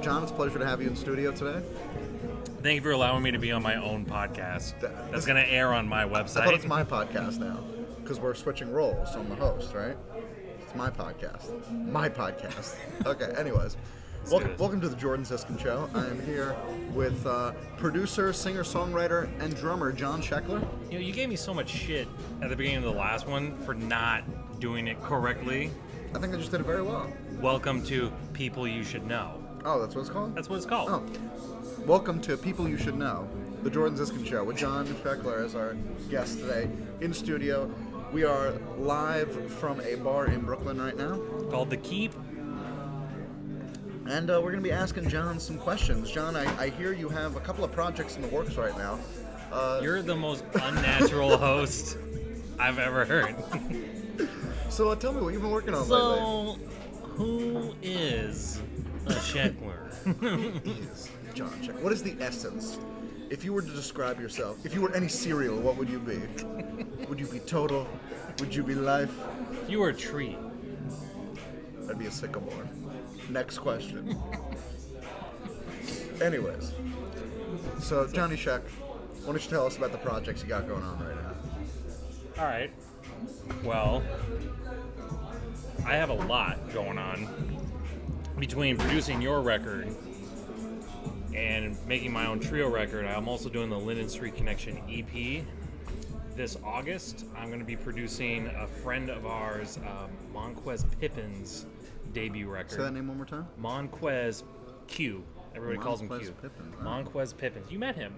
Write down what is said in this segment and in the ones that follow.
John, it's a pleasure to have you in studio today. Thank you for allowing me to be on my own podcast. That's going to air on my website. I thought it's my podcast now, because we're switching roles, so I'm the host, right? It's my podcast. My podcast. Okay, anyways. Welcome to the Jordan Ziskin Show. I am here with producer, singer-songwriter, and drummer John Sheckler. You know, you gave me so much shit at the beginning of the last one for not doing it correctly. I think I just did it very well. Welcome to People You Should Know. Oh, that's what it's called? That's what it's called. Oh. Welcome to People You Should Know, the Jordan Ziskin Show, with John Sheckler as our guest today in studio. We are live from a bar in Brooklyn right now. Called The Keep. And we're going to be asking John some questions. John, I hear you have a couple of projects in the works right now. You're the most unnatural host I've ever heard. So tell me what you've been working on lately. So, who is a Sheckler? Who is John Sheckler? What is the essence? If you were to describe yourself, if you were any cereal, what would you be? Would you be Total? Would you be Life? If you were a tree. I'd be a sycamore. Next question. Anyways, so Johnny Sheck, why don't you tell us about the projects you got going on right now? All right. Well, I have a lot going on between producing your record and making my own trio record. I'm also doing the Linden Street Connection EP. This August, I'm going to be producing a friend of ours, Monquez Pippin's debut record. Say that name one more time. Monquez Q. Everybody calls him Q. Pippin. Monquez Pippin. You met him.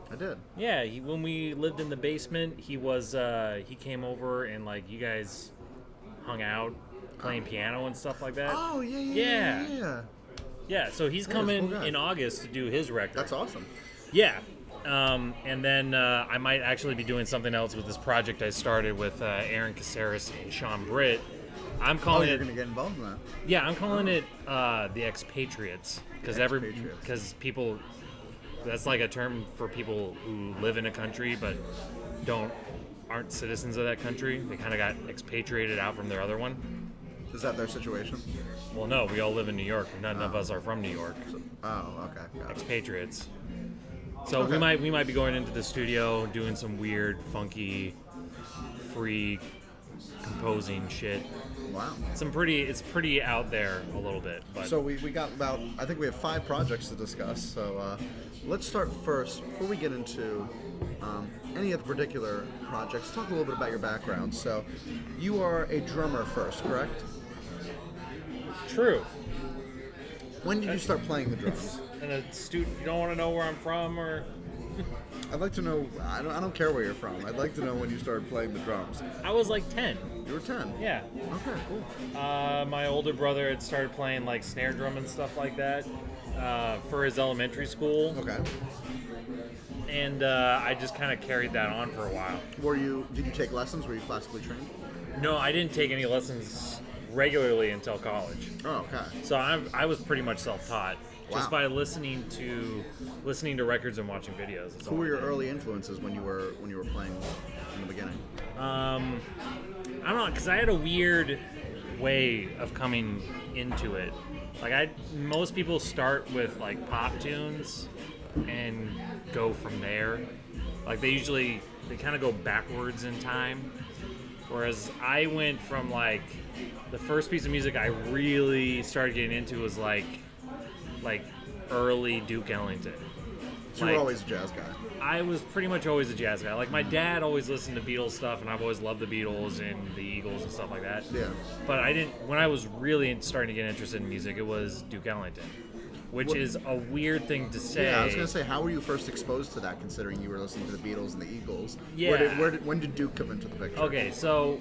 I did. Yeah, when we lived in the basement, he came over and like you guys hung out playing piano and stuff like that. Oh yeah. Yeah, so he's coming in August to do his record. That's awesome. Yeah. And then I might actually be doing something else with this project I started with Aaron Caceres and Sean Britt. I'm calling you're going to get involved in that? Yeah, I'm calling it the Expatriates because people, that's like a term for people who live in a country but aren't citizens of that country. They kind of got expatriated out from their other one. Is that their situation? Well, no, we all live in New York. None of us are from New York. Okay. Got it. Expatriates. So we might be going into the studio doing some weird, funky, free composing shit. Wow. It's pretty out there a little bit. But So we got about, I think we have 5 projects to discuss. So let's start first, before we get into any of the particular projects, talk a little bit about your background. So you are a drummer first, correct? True. When did you start playing the drums? And a student, you don't want to know where I'm from, or? I'd like to know, I don't care where you're from. I'd like to know when you started playing the drums. I was like 10. You were 10? Yeah. Okay, cool. My older brother had started playing like snare drum and stuff like that for his elementary school. Okay. And I just kind of carried that on for a while. Did you take lessons? Were you classically trained? No, I didn't take any lessons regularly until college. Oh, okay. So I was pretty much self-taught. Wow. Just by listening to records and watching videos. Who were your early influences when you were playing in the beginning? I don't know, because I had a weird way of coming into it. Like most people start with like pop tunes and go from there. Like they kind of go backwards in time. Whereas I went from like the first piece of music I really started getting into was like early Duke Ellington. So you were always a jazz guy. I was pretty much always a jazz guy. Like my dad always listened to Beatles stuff, and I've always loved the Beatles and the Eagles and stuff like that. Yeah. But when I was really starting to get interested in music, it was Duke Ellington, which is a weird thing to say. Yeah, I was gonna say, how were you first exposed to that? Considering you were listening to the Beatles and the Eagles. Yeah. When did Duke come into the picture? Okay, so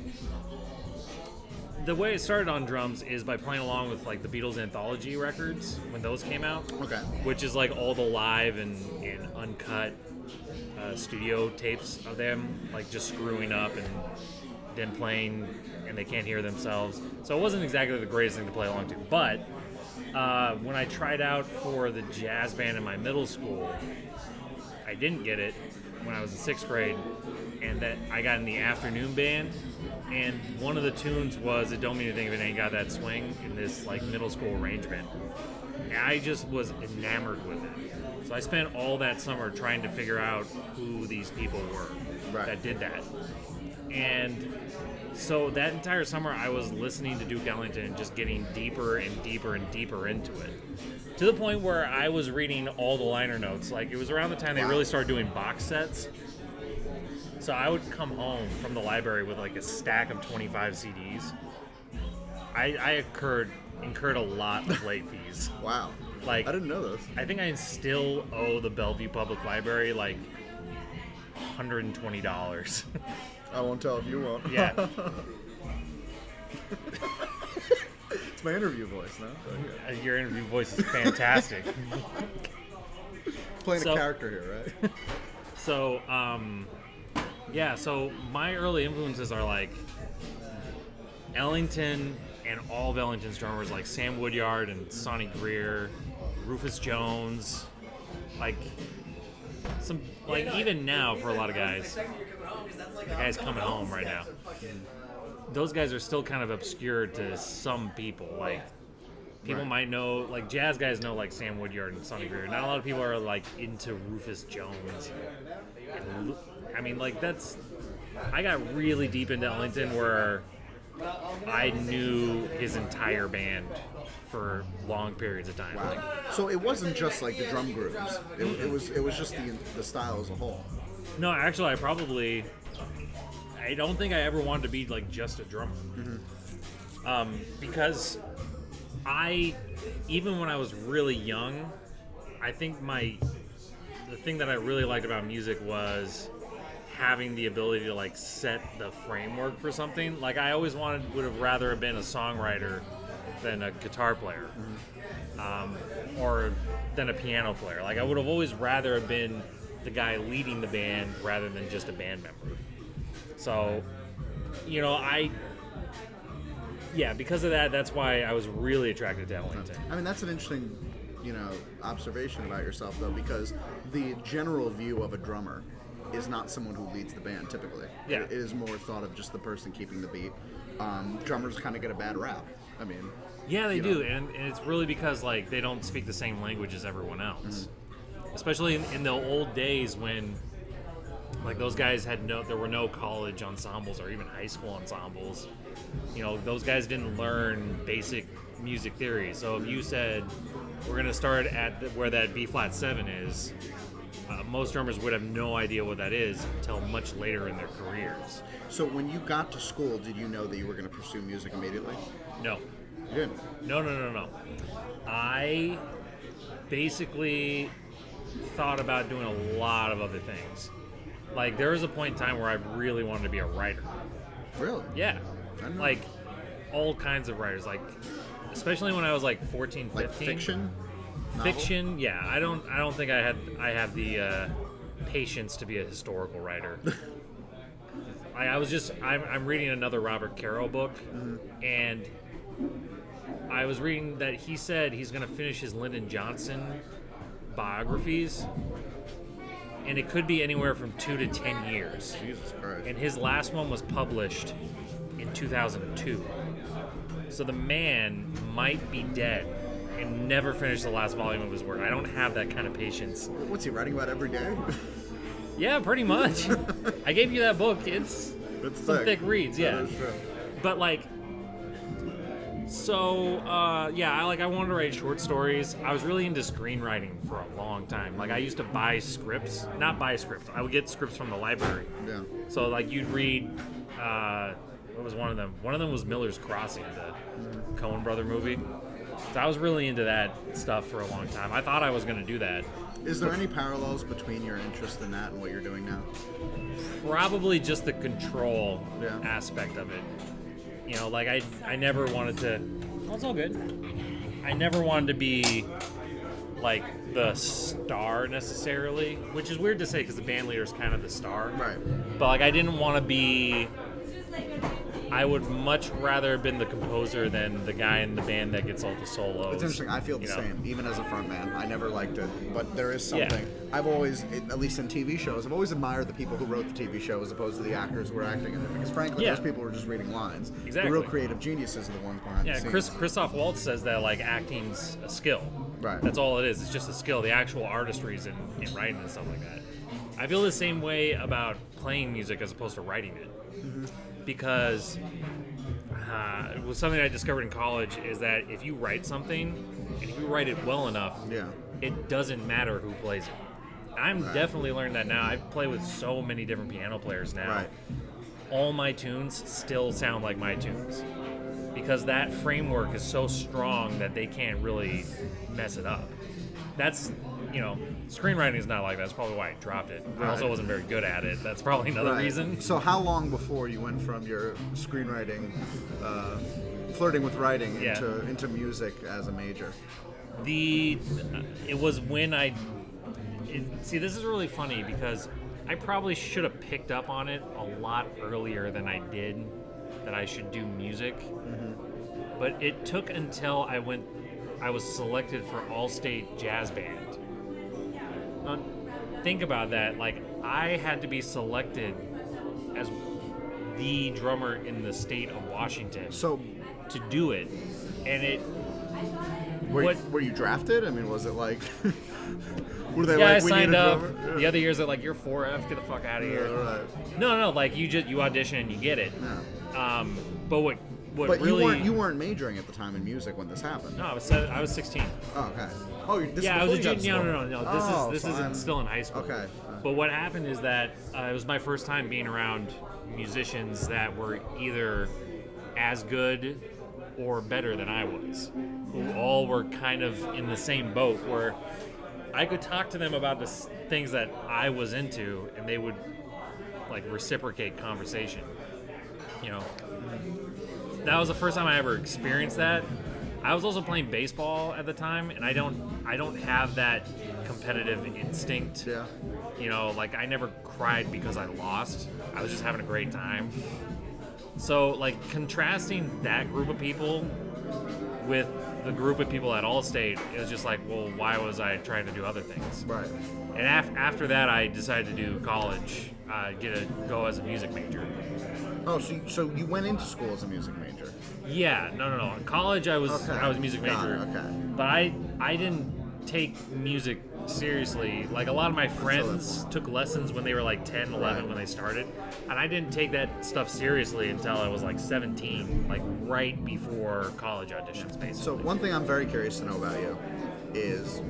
the way it started on drums is by playing along with like the Beatles anthology records when those came out. Okay. Which is like all the live and uncut studio tapes of them, like just screwing up and then playing, and they can't hear themselves. So it wasn't exactly the greatest thing to play along to. But when I tried out for the jazz band in my middle school, I didn't get it when I was in 6th grade, and that I got in the afternoon band, and one of the tunes was "It Don't Mean Anything If It Ain't Got That Swing" in this like middle school arrangement. And I just was enamored with it. So I spent all that summer trying to figure out who these people were that did that. And so that entire summer I was listening to Duke Ellington and just getting deeper and deeper and deeper into it. To the point where I was reading all the liner notes. Like, it was around the time they really started doing box sets. So I would come home from the library with like a stack of 25 CDs. I incurred a lot of late fees. Wow. Like, I didn't know this. I think I still owe the Bellevue Public Library like $120. I won't tell if you won't. Yeah. It's my interview voice now. So yeah. Your interview voice is fantastic. Playing a character here, right? So, so my early influences are like Ellington and all of Ellington's drummers, like Sam Woodyard and Sonny Greer, Rufus Jones, like some, like even now for a lot of guys, the guy's coming home right now. Those guys are still kind of obscure to some people. Like, people might know, like jazz guys know like Sam Woodyard and Sonny Greer. Not a lot of people are like into Rufus Jones. And, I mean, like I got really deep into Ellington where I knew his entire band for long periods of time. Wow. Like, So it wasn't just like the drum grooves. It was just the style as a whole. no, actually, I don't think I ever wanted to be like just a drummer. Because even when I was really young, I think the thing that I really liked about music was having the ability to like set the framework for something. Like, I always would have rather have been a songwriter than a guitar player, or than a piano player. Like, I would have always rather have been the guy leading the band rather than just a band member. So, because of that, that's why I was really attracted to Ellington. I mean, that's an interesting, observation about yourself, though, because the general view of a drummer is not someone who leads the band, typically. Yeah. It is more thought of just the person keeping the beat. Drummers kind of get a bad rap. I mean... Yeah, they do, and it's really because, like, they don't speak the same language as everyone else. Especially in the old days when, like, those guys there were no college ensembles or even high school ensembles. Those guys didn't learn basic music theory. So if you said, we're going to start at where that B-flat 7 is, most drummers would have no idea what that is until much later in their careers. So when you got to school, did you know that you were going to pursue music immediately? No. You didn't? No. I basically thought about doing a lot of other things. Like, there was a point in time where I really wanted to be a writer. Really? Yeah. I don't know. Like, all kinds of writers. Like, especially when I was like 14, 15. Like fiction? Fiction, Novel? yeah. I don't think I have the patience to be a historical writer. I'm reading another Robert Caro book, and I was reading that he said he's going to finish his Lyndon Johnson biographies, and it could be anywhere from 2 to 10 years. Jesus Christ. And his last one was published in 2002. So the man might be dead and never finish the last volume of his work. I don't have that kind of patience. What's he writing about every day? Yeah, pretty much. I gave you that book. It's some thick reads, yeah. That is true. But like, so I wanted to write short stories. I was really into screenwriting for a long time. Like, I used to buy scripts, not buy scripts. I would get scripts from the library. Yeah. So like, you'd read, what was one of them? One of them was Miller's Crossing, the Coen brother movie. So I was really into that stuff for a long time. I thought I was going to do that. Is there any parallels between your interest in that and what you're doing now? Probably just the control aspect of it. Like, I never wanted to... Oh, it's all good. I never wanted to be, like, the star necessarily, which is weird to say because the band leader is kind of the star. Right. But, like, I didn't want to be I would much rather have been the composer than the guy in the band that gets all the solos. It's interesting. I feel the same, even as a frontman. I never liked it, but there is something. I've always, at least in TV shows, I've always admired the people who wrote the TV show as opposed to the actors who were acting in it, because frankly, those people were just reading lines. Exactly. The real creative geniuses are the ones behind the scenes. Christoph Waltz says that like acting's a skill. Right. That's all it is. It's just a skill. The actual artistry is in writing and stuff like that. I feel the same way about playing music as opposed to writing it, because it was something I discovered in college is that if you write something, and if you write it well enough, it doesn't matter who plays it. I'm definitely learning that now. I play with so many different piano players now. Right. All my tunes still sound like my tunes, because that framework is so strong that they can't really mess it up. That's, screenwriting is not like that. That's probably why I dropped it. I also wasn't very good at it. That's probably another reason. So how long before you went from your screenwriting, flirting with writing, into music as a major? It was when see, this is really funny because I probably should have picked up on it a lot earlier than I did, that I should do music. But it took until I was selected for All-State Jazz Band. Now, think about that. Like, I had to be selected as the drummer in the state of Washington to do it. And it... Were you drafted? I mean, was it like... Were they I like, we signed need a up. drummer? Yeah. The other years, they're like, you're 4F, get the fuck out of here. Right. No, like, you audition and you get it. Yeah. But what But really... you weren't majoring at the time in music when this happened. No, I was 16. Oh, okay. Oh, this I was a junior. junior. No. This so isn't still in high school. Okay. But what happened is that it was my first time being around musicians that were either as good or better than I was, who all were kind of in the same boat, where I could talk to them about the things that I was into, and they would like reciprocate conversation. That was the first time I ever experienced that. I was also playing baseball at the time, and I don't have that competitive instinct. Yeah. Like I never cried because I lost. I was just having a great time. So like contrasting that group of people with the group of people at Allstate, it was just like, well, why was I trying to do other things? Right. And after that, I decided to do college, go as a music major. Oh, so you went into school as a music major? Yeah, no. In college, I was a music major. Okay. But I didn't take music seriously. Like a lot of my friends took lessons when they were like 10, 11 when they started, and I didn't take that stuff seriously until I was like 17, like right before college auditions, basically. So one thing I'm very curious to know about you is,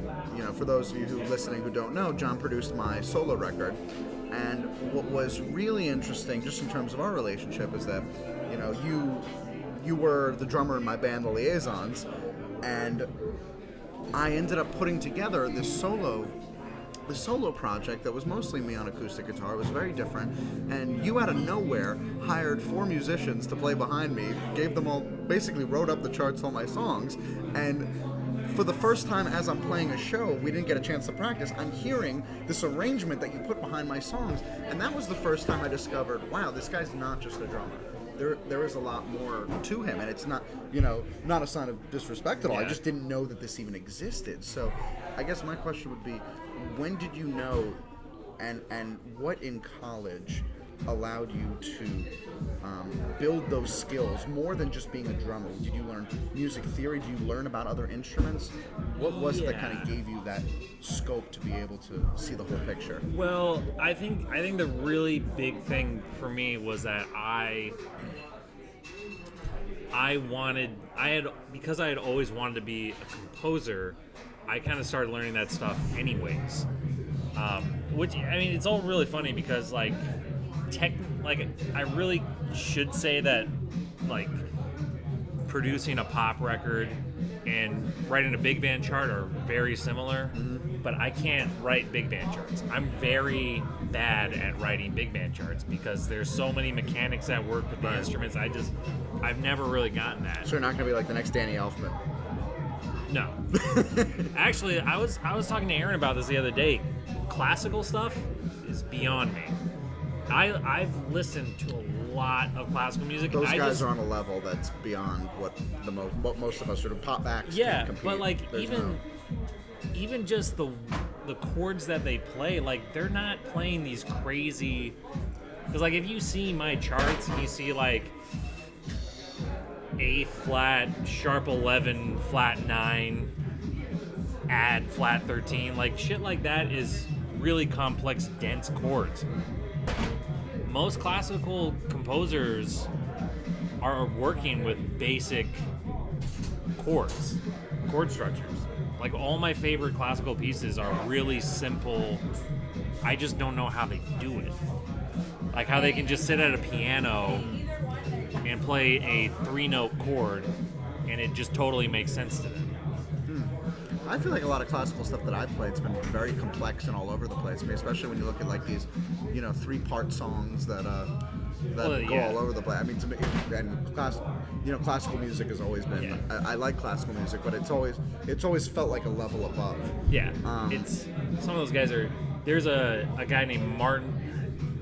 for those of you who listening who don't know, John produced my solo record. And what was really interesting, just in terms of our relationship, is that, you were the drummer in my band, The Liaisons, and I ended up putting together this solo project that was mostly me on acoustic guitar. It was very different, and you out of nowhere hired 4 musicians to play behind me, gave them all, basically wrote up the charts on my songs, and for the first time as I'm playing a show, we didn't get a chance to practice, I'm hearing this arrangement that you put behind my songs, and that was the first time I discovered, wow, this guy's not just a drummer. There is a lot more to him, and it's not, not a sign of disrespect at all. I just didn't know that this even existed. So I guess my question would be, when did you know, and what in college allowed you to build those skills more than just being a drummer? Did you learn music theory? Did you learn about other instruments? What was it that kind of gave you that scope to be able to see the whole picture? Well, I think the really big thing for me was that because I had always wanted to be a composer, I kind of started learning that stuff anyways. Which, I mean, it's all really funny because I really should say that, like, producing a pop record and writing a big band chart are very similar, but I can't write big band charts. I'm very bad at writing big band charts because there's so many mechanics that work with the instruments. I've never really gotten that. So you're not going to be like the next Danny Elfman? No. Actually, I was talking to Aaron about this the other day. Classical stuff is beyond me. I've listened to a lot of classical music. Those guys are on a level that's beyond what most of us sort of pop backs can compete. But like even just the chords that they play, like they're not playing these crazy. Because like if you see my charts and you see like A flat, sharp 11, flat 9, add flat 13, like shit like that is really complex, dense chords. Most classical composers are working with basic chord structures. Like all my favorite classical pieces are really simple. I just don't know how they do it. Like how they can just sit at a piano and play a 3-note chord and it just totally makes sense to them. I feel like a lot of classical stuff that I've played has been very complex and all over the place. I mean, especially when you look at like these, 3-part songs that go all over the place. I mean, to me, and classical music has always been. Yeah. I like classical music, but it's always felt like a level above. Yeah, it's some of those guys are. There's a guy named Martin.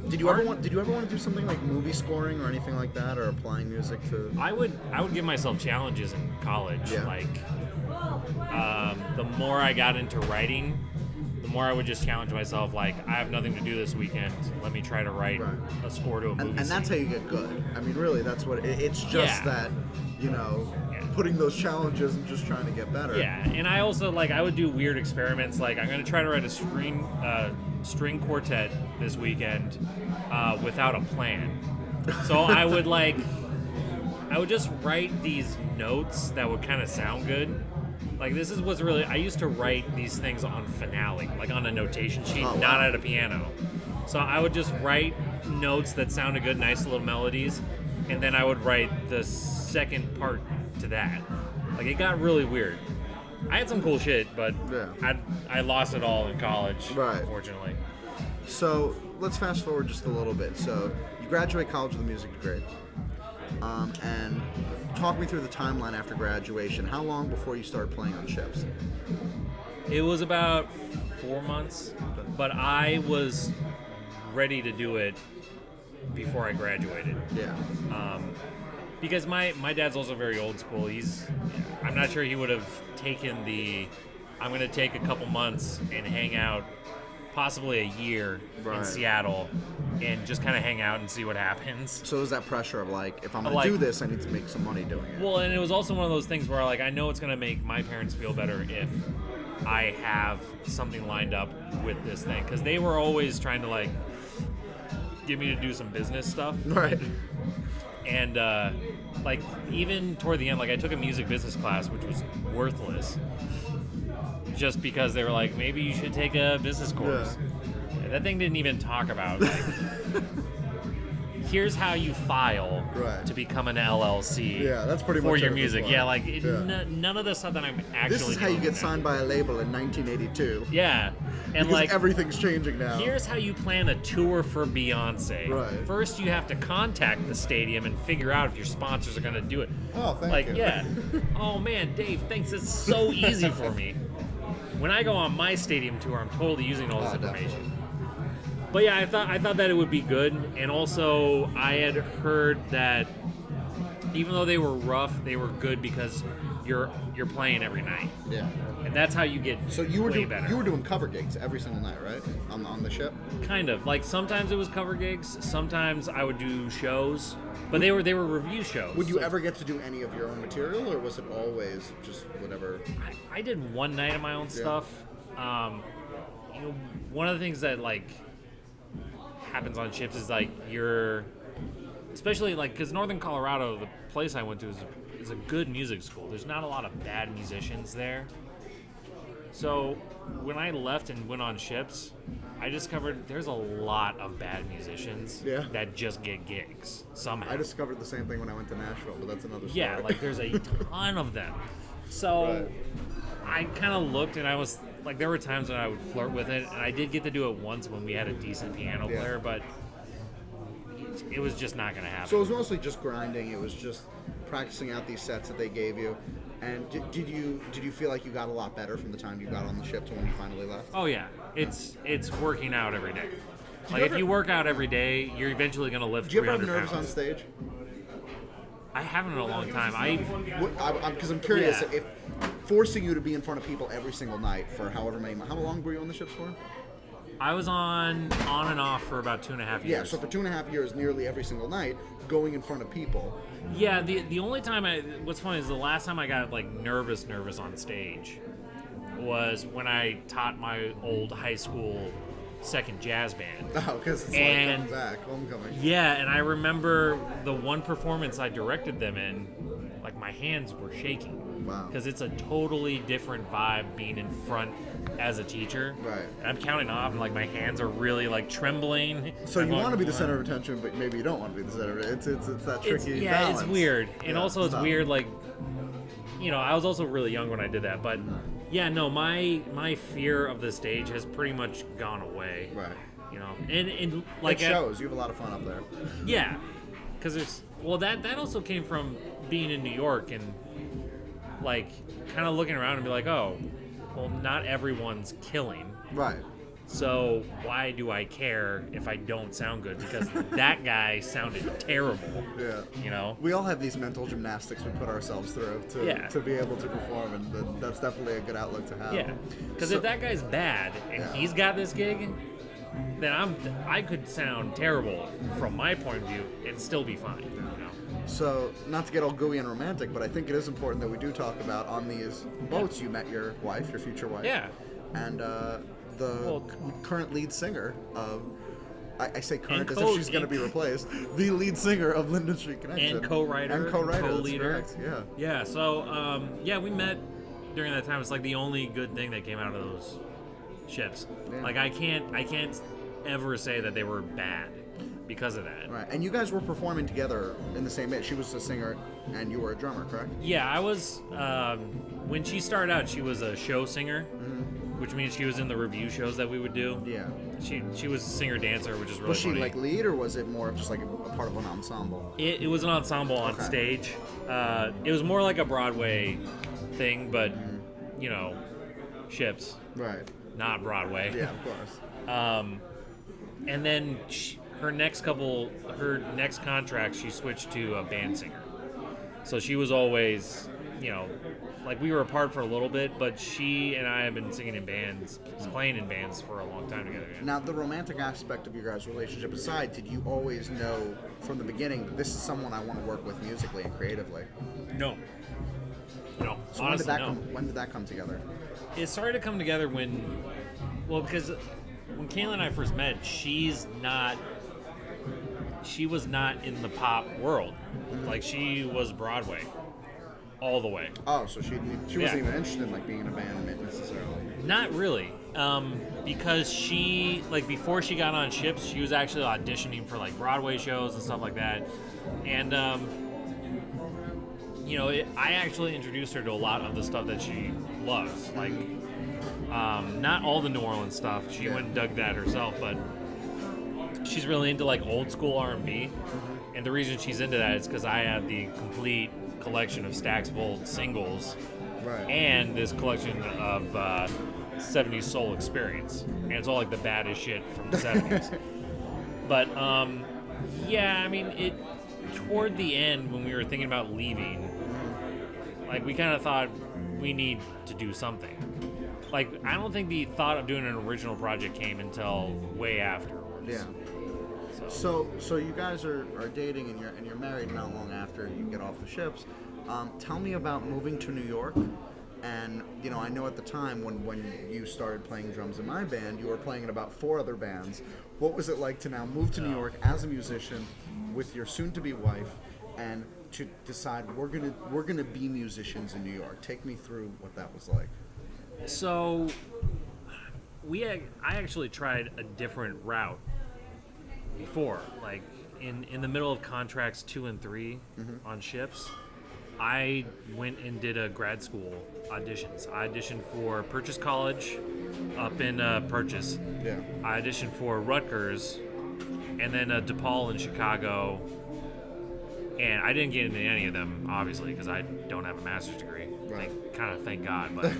Did you ever want to do something like movie scoring or anything like that, or applying music to? I would give myself challenges in college. Yeah. Like, the more I got into writing, the more I would just challenge myself. Like, I have nothing to do this weekend. Let me try to write a score to a movie. And that's how you get good. I mean, really, that's what it's just that, putting those challenges and just trying to get better. Yeah, and I also I would do weird experiments. Like, I'm gonna try to write a string quartet this weekend without a plan. So I would just write these notes that would kind of sound good. Like, this is what's really... I used to write these things on Finale, like on a notation sheet, not at a piano. So I would just write notes that sounded good, nice little melodies, and then I would write the second part to that. Like, it got really weird. I had some cool shit, but I lost it all in college, unfortunately. So let's fast forward just a little bit. So you graduate college with a music degree. And talk me through the timeline after graduation. How long before you started playing on ships? It was about 4 months, but I was ready to do it before I graduated. Yeah. Because my dad's also very old school. I'm not sure he would have taken I'm going to take a couple months and hang out possibly a year in Seattle and just kind of hang out and see what happens. So there's that pressure of if I'm going to do this, I need to make some money doing it. Well, and it was also one of those things where I know it's going to make my parents feel better if I have something lined up with this thing. Because they were always trying to get me to do some business stuff. Right. And even toward the end, I took a music business class, which was worthless. Just because they were like, maybe you should take a business course. Yeah. That thing didn't even talk about here's how you file to become an LLC. Yeah, that's pretty much for your music. Yeah, none of the stuff that I'm actually. This is how you get signed by a label in 1982. Yeah, and because everything's changing now. Here's how you plan a tour for Beyonce. Right. First, you have to contact the stadium and figure out if your sponsors are going to do it. Oh, thank you. Yeah. Oh man, Dave, thanks. It's so easy for me. When I go on my stadium tour, I'm totally using all this information. Definitely. But yeah, I thought that it would be good, and also I had heard that even though they were rough, they were good because you're playing every night. Yeah. And that's how you get better. You were doing cover gigs every single night, right? On the ship? Kind of. Sometimes it was cover gigs, sometimes I would do shows, but they were review shows. Would you ever get to do any of your own material, or was it always just whatever? I did one night of my own stuff. One of the things that happens on ships is you're, especially because Northern Colorado, the place I went to is a good music school. There's not a lot of bad musicians there. So when I left and went on ships, I discovered there's a lot of bad musicians that just get gigs somehow. I discovered the same thing when I went to Nashville, but that's another story. Yeah, there's a ton of them. So I kind of looked, and I was there were times when I would flirt with it, and I did get to do it once when we had a decent piano player, but it was just not going to happen. So it was mostly just grinding. It was just practicing out these sets that they gave you. And did you feel like you got a lot better from the time you got on the ship to when you finally left? Oh yeah, it's working out every day. Like, if you work out every day, you're eventually going to lift 300 Do you ever have nerves pounds. on stage? I haven't in a long time. Because I'm curious, Yeah. if forcing you to be in front of people every single night for however many, how long were you on the ships for? I was on and off for about 2.5 years. Yeah, so for 2.5 years, nearly every single night, going in front of people. Yeah, the only time what's funny is the last time I got like nervous on stage was when I taught my old high school second jazz band. Oh, because it's like coming back, homecoming. Yeah, and I remember the one performance I directed them in, like my hands were shaking. Wow. Because it's a totally different vibe being in front as a teacher. Right. And I'm counting off, and like my hands are really like trembling. So I'm you want to be the "Wow." center of attention, but maybe you don't want to be the center of it. It's that tricky Yeah, balance. it's weird. And Yeah, also it's tough. weird, like, I was also really young when I did that. But yeah, no, my fear of the stage has pretty much gone away. Right. And like It shows. You have a lot of fun up there. yeah, because that also came from being in New York and like kind of looking around and be like, oh, well, not everyone's killing. Right. So why do I care if I don't sound good? Because that guy sounded terrible. Yeah. We all have these mental gymnastics we put ourselves through to be able to perform, and that's definitely a good outlook to have. Yeah. Because if that guy's bad and he's got this gig, then I could sound terrible from my point of view and still be fine. So, not to get all gooey and romantic, but I think it is important that we do talk about on these boats you met your wife, your future wife. Yeah. And the current lead singer of, I say current as co- if she's going to be replaced, the lead singer of Linden Street Connection. And co-writer. And co-writer, co-leader. that's correct, yeah. Yeah, so, we met during that time. It's like the only good thing that came out of those ships. Yeah. Like, I can't ever say that they were bad because of that. Right, and you guys were performing together in the same band. She was a singer, and you were a drummer, correct? Yeah, I was, when she started out, she was a show singer, which means she was in the review shows that we would do. Yeah. She was a singer-dancer, which is really Was she funny. like lead, or was it more of just like a part of an ensemble? It was an ensemble on stage. It was more like a Broadway thing, but, ships, Right. not Broadway. Yeah, of course. And then her next contract, she swithed to a band singer. So she was always, like we were apart for a little bit, but she and I have been singing in bands, playing in bands for a long time together. Now, the romantic aspect of your guys' relationship aside, did you always know from the beginning, this is someone I want to work with musically and creatively? No. No, So honestly, when did that come together? It started to come together because when Kayla and I first met, she was not in the pop world. Like, she was Broadway all the way. Oh, so she wasn't even interested in like being in a band necessarily. Not really, because she, like, before she got on ships, she was actually auditioning for like Broadway shows and stuff like that, and I actually introduced her to a lot of the stuff that she loves, like not all the New Orleans stuff. She went and dug that herself, but she's really into like old school R&B, and the reason she's into that is because I have the complete collection of Stax Volt singles, Right. and this collection of 70s soul experience, and it's all like the baddest shit from the 70s. But toward the end when we were thinking about leaving, like, we kind of thought we need to do something. Like, I don't think the thought of doing an original project came until way afterwards. Yeah. So you guys are dating and you're married not long after you get off the ships. Tell me about moving to New York. And I know at the time when you started playing drums in my band, you were playing in about 4 other bands. What was it like to now move to New York as a musician with your soon-to-be wife, and to decide we're gonna be musicians in New York? Take me through what that was like. So I actually tried a different route before, like in the middle of contracts 2 and 3 on ships. I went and did a grad school auditions. I auditioned for Purchase College up in Purchase. Yeah. I auditioned for Rutgers, and then DePaul in Chicago. And I didn't get into any of them, obviously, because I don't have a master's degree. Right. Thank God, but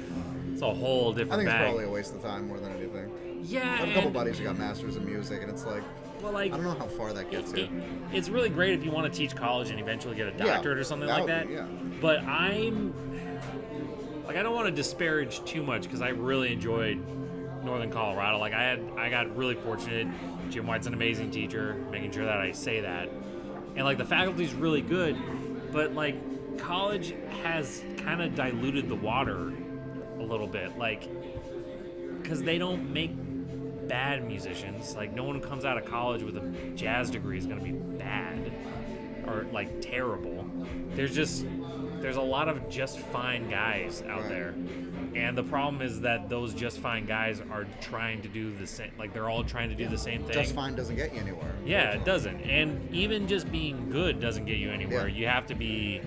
it's a whole different I think bag. it's probably a waste of time more than anything. Yeah, I have a couple buddies who got masters in music, and it's like, well, like, I don't know how far that gets you. It's really great if you want to teach college and eventually get a doctorate or something like that. Yeah. But I don't want to disparage too much because I really enjoyed Northern Colorado. Like, I got really fortunate. Jim White's an amazing teacher, making sure that I say that. And, like, the faculty's really good, but, like, college has kind of diluted the water a little bit. Like, because they don't make bad musicians. Like, no one who comes out of college with a jazz degree is going to be bad or, like, terrible. There's a lot of just fine guys out there. And the problem is that those just fine guys are trying to do the same, like, they're all trying to do the same thing. Just fine doesn't get you anywhere. Yeah, it doesn't. And even just being good doesn't get you anywhere. Yeah. You have to be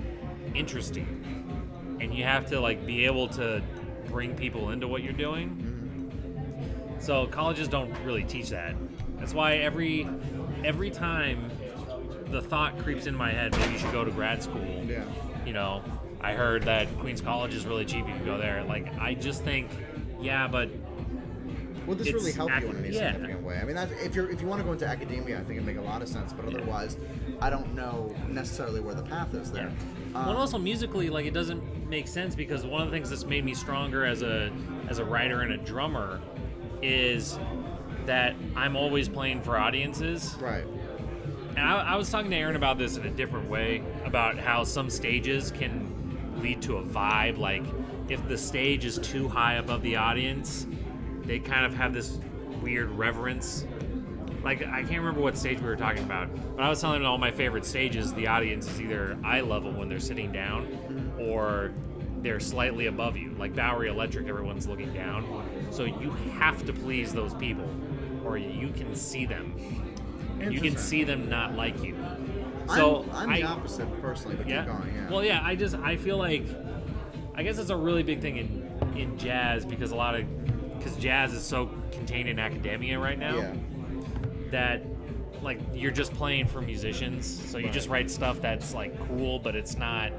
interesting. And you have to, like, be able to bring people into what you're doing. Mm-hmm. So colleges don't really teach that. That's why every time the thought creeps in my head, maybe you should go to grad school. Yeah. You know, I heard that Queens College is really cheap. You can go there. Like, I just think, yeah, but would this really help you in any significant way? I mean, if you want to go into academia, I think it'd make a lot of sense. But otherwise, I don't know necessarily where the path is there. Well, also musically, like, it doesn't make sense because one of the things that's made me stronger as a writer and a drummer is that I'm always playing for audiences. Right. And I was talking to Aaron about this in a different way, about how some stages can lead to a vibe. Like, if the stage is too high above the audience, they kind of have this weird reverence. Like, I can't remember what stage we were talking about, but I was telling him all my favorite stages, the audience is either eye level when they're sitting down, or they're slightly above you. Like Bowery Electric, everyone's looking down. So you have to please those people, or you can see them. You can see them not like you. So I'm the opposite personally, but keep going. Yeah. Well, yeah, I feel like, I guess it's a really big thing in jazz because jazz is so contained in academia right now. Yeah. That, like, you're just playing for musicians, so you just write stuff that's, like, cool, but it's not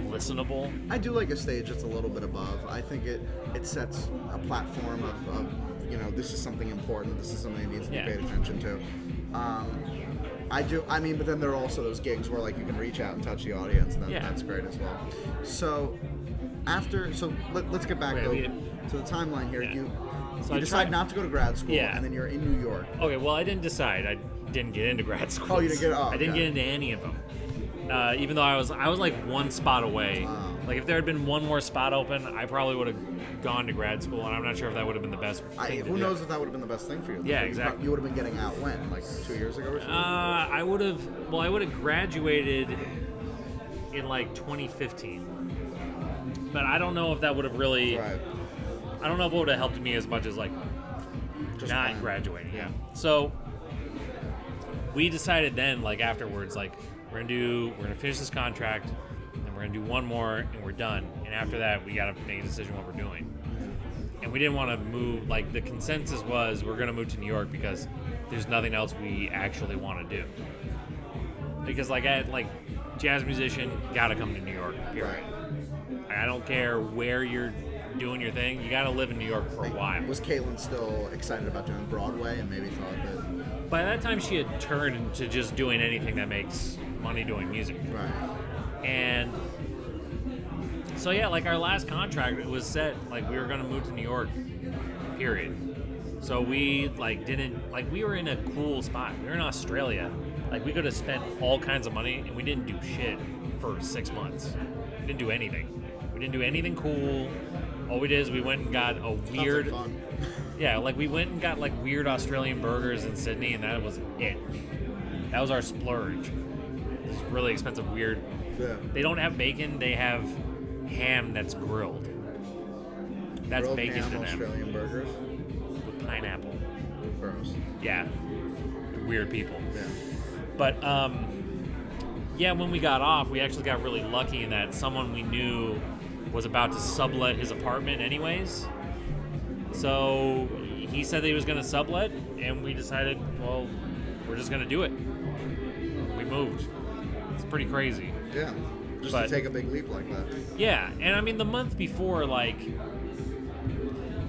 listenable. I do like a stage that's a little bit above. I think it sets a platform of you know, this is something important, this is something that needs to be paid attention to. I do. I mean, but then there are also those gigs where, like, you can reach out and touch the audience, and that's great as well. So let's get back to the timeline here. Yeah. You decide not to go to grad school, and then you're in New York. Okay, well, I didn't decide. I didn't get into grad school. Oh, you didn't get? Oh, I didn't get into any of them. Even though I was like one spot away. Like, if there had been one more spot open, I probably would have gone to grad school, and I'm not sure if that would have been the best thing Who knows if that would have been the best thing for you? Yeah, exactly. You would have been getting out when? Like 2 years ago or something? I would have graduated in, like, 2015. But I don't know if that would have really... Right. I don't know if it would have helped me as much as, like, just not graduating. Yeah. So we decided then, like, afterwards, like, we're gonna finish this contract, and we're gonna do one more, and we're done. And after that, we gotta make a decision what we're doing. And we didn't want to move. Like, the consensus was we're gonna move to New York because there's nothing else we actually want to do. Because, like, jazz musician, gotta come to New York. Period. Right. I don't care where you're doing your thing, you gotta live in New York for a while. Was Caitlin still excited about doing Broadway and maybe thought that... By that time, she had turned to just doing anything that makes money doing music. Right. And so, yeah, like, our last contract, it was set, like, we were gonna move to New York, period. So we, like, didn't, like, we were in a cool spot. We were in Australia. Like, we could have spent all kinds of money, and we didn't do shit for 6 months. We didn't do anything. We didn't do anything cool. All we did is we went and got a weird... Sounds like fun. Yeah, like, we went and got, like, weird Australian burgers in Sydney, and that was it. That was our splurge. It's really expensive, weird... Yeah. They don't have bacon, they have ham that's grilled. That's grilled bacon ham to them. Australian burgers? With pineapple. Gross. Yeah. Weird people. Yeah. But, yeah, when we got off, we actually got really lucky in that someone we knew was about to sublet his apartment anyways. So he said that he was going to sublet, and we decided, well, we're just going to do it. We moved. It's pretty crazy. Yeah, to take a big leap like that. Yeah, and I mean, the month before, like,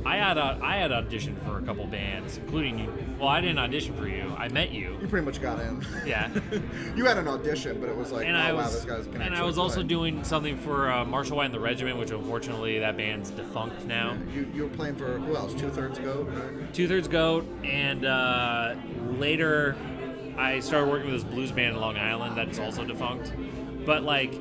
I had auditioned for a couple bands, including you. Well, I didn't audition for you. I met you. You pretty much got in. Yeah. You had an audition, but it was like, wow, this guy's can And I was also doing something for Marshall White and the Regiment, which unfortunately that band's defunct now. Yeah. You were playing for who else? 2/3 Goat? Right? 2/3 Goat, and later I started working with this blues band in Long Island that's also defunct. But like,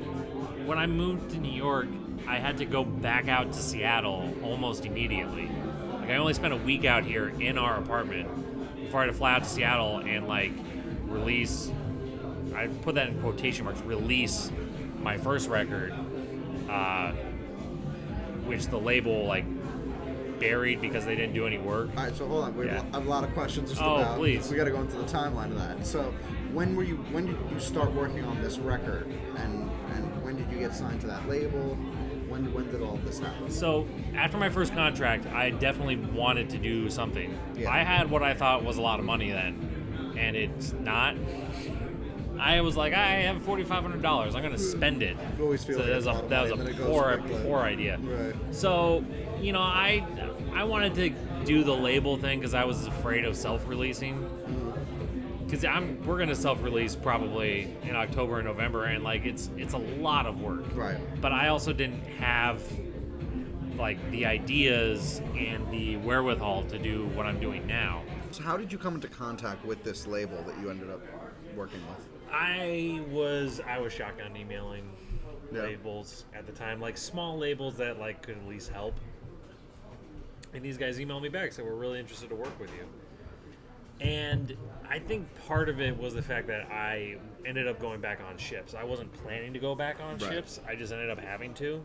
when I moved to New York, I had to go back out to Seattle almost immediately. Like, I only spent a week out here in our apartment before I had to fly out to Seattle and like release, I put that in quotation marks, release my first record, which the label like buried because they didn't do any work. All right, so hold on. We have a lot of questions just Oh, about. please. We got to go into the timeline of that. So, when did you start working on this record, and when did you get signed to that label? When did all this happen? So after my first contract, I definitely wanted to do something. Yeah. I had what I thought was a lot of money then, and it's not. I was like, I have $4,500. I'm gonna spend it. You always feel So like that it's a lot of was money, and a then it goes quickly. poor idea. Right. So, you know, I wanted to do the label thing because I was afraid of self-releasing. Because we're gonna self-release probably in October and November, and like it's a lot of work. Right. But I also didn't have like the ideas and the wherewithal to do what I'm doing now. So, how did you come into contact with this label that you ended up working with? I was shotgun emailing Yeah. labels at the time, like small labels that like could at least help. And these guys emailed me back, said we're really interested to work with you. And I think part of it was the fact that I ended up going back on ships. I wasn't planning to go back on Right. ships. I just ended up having to.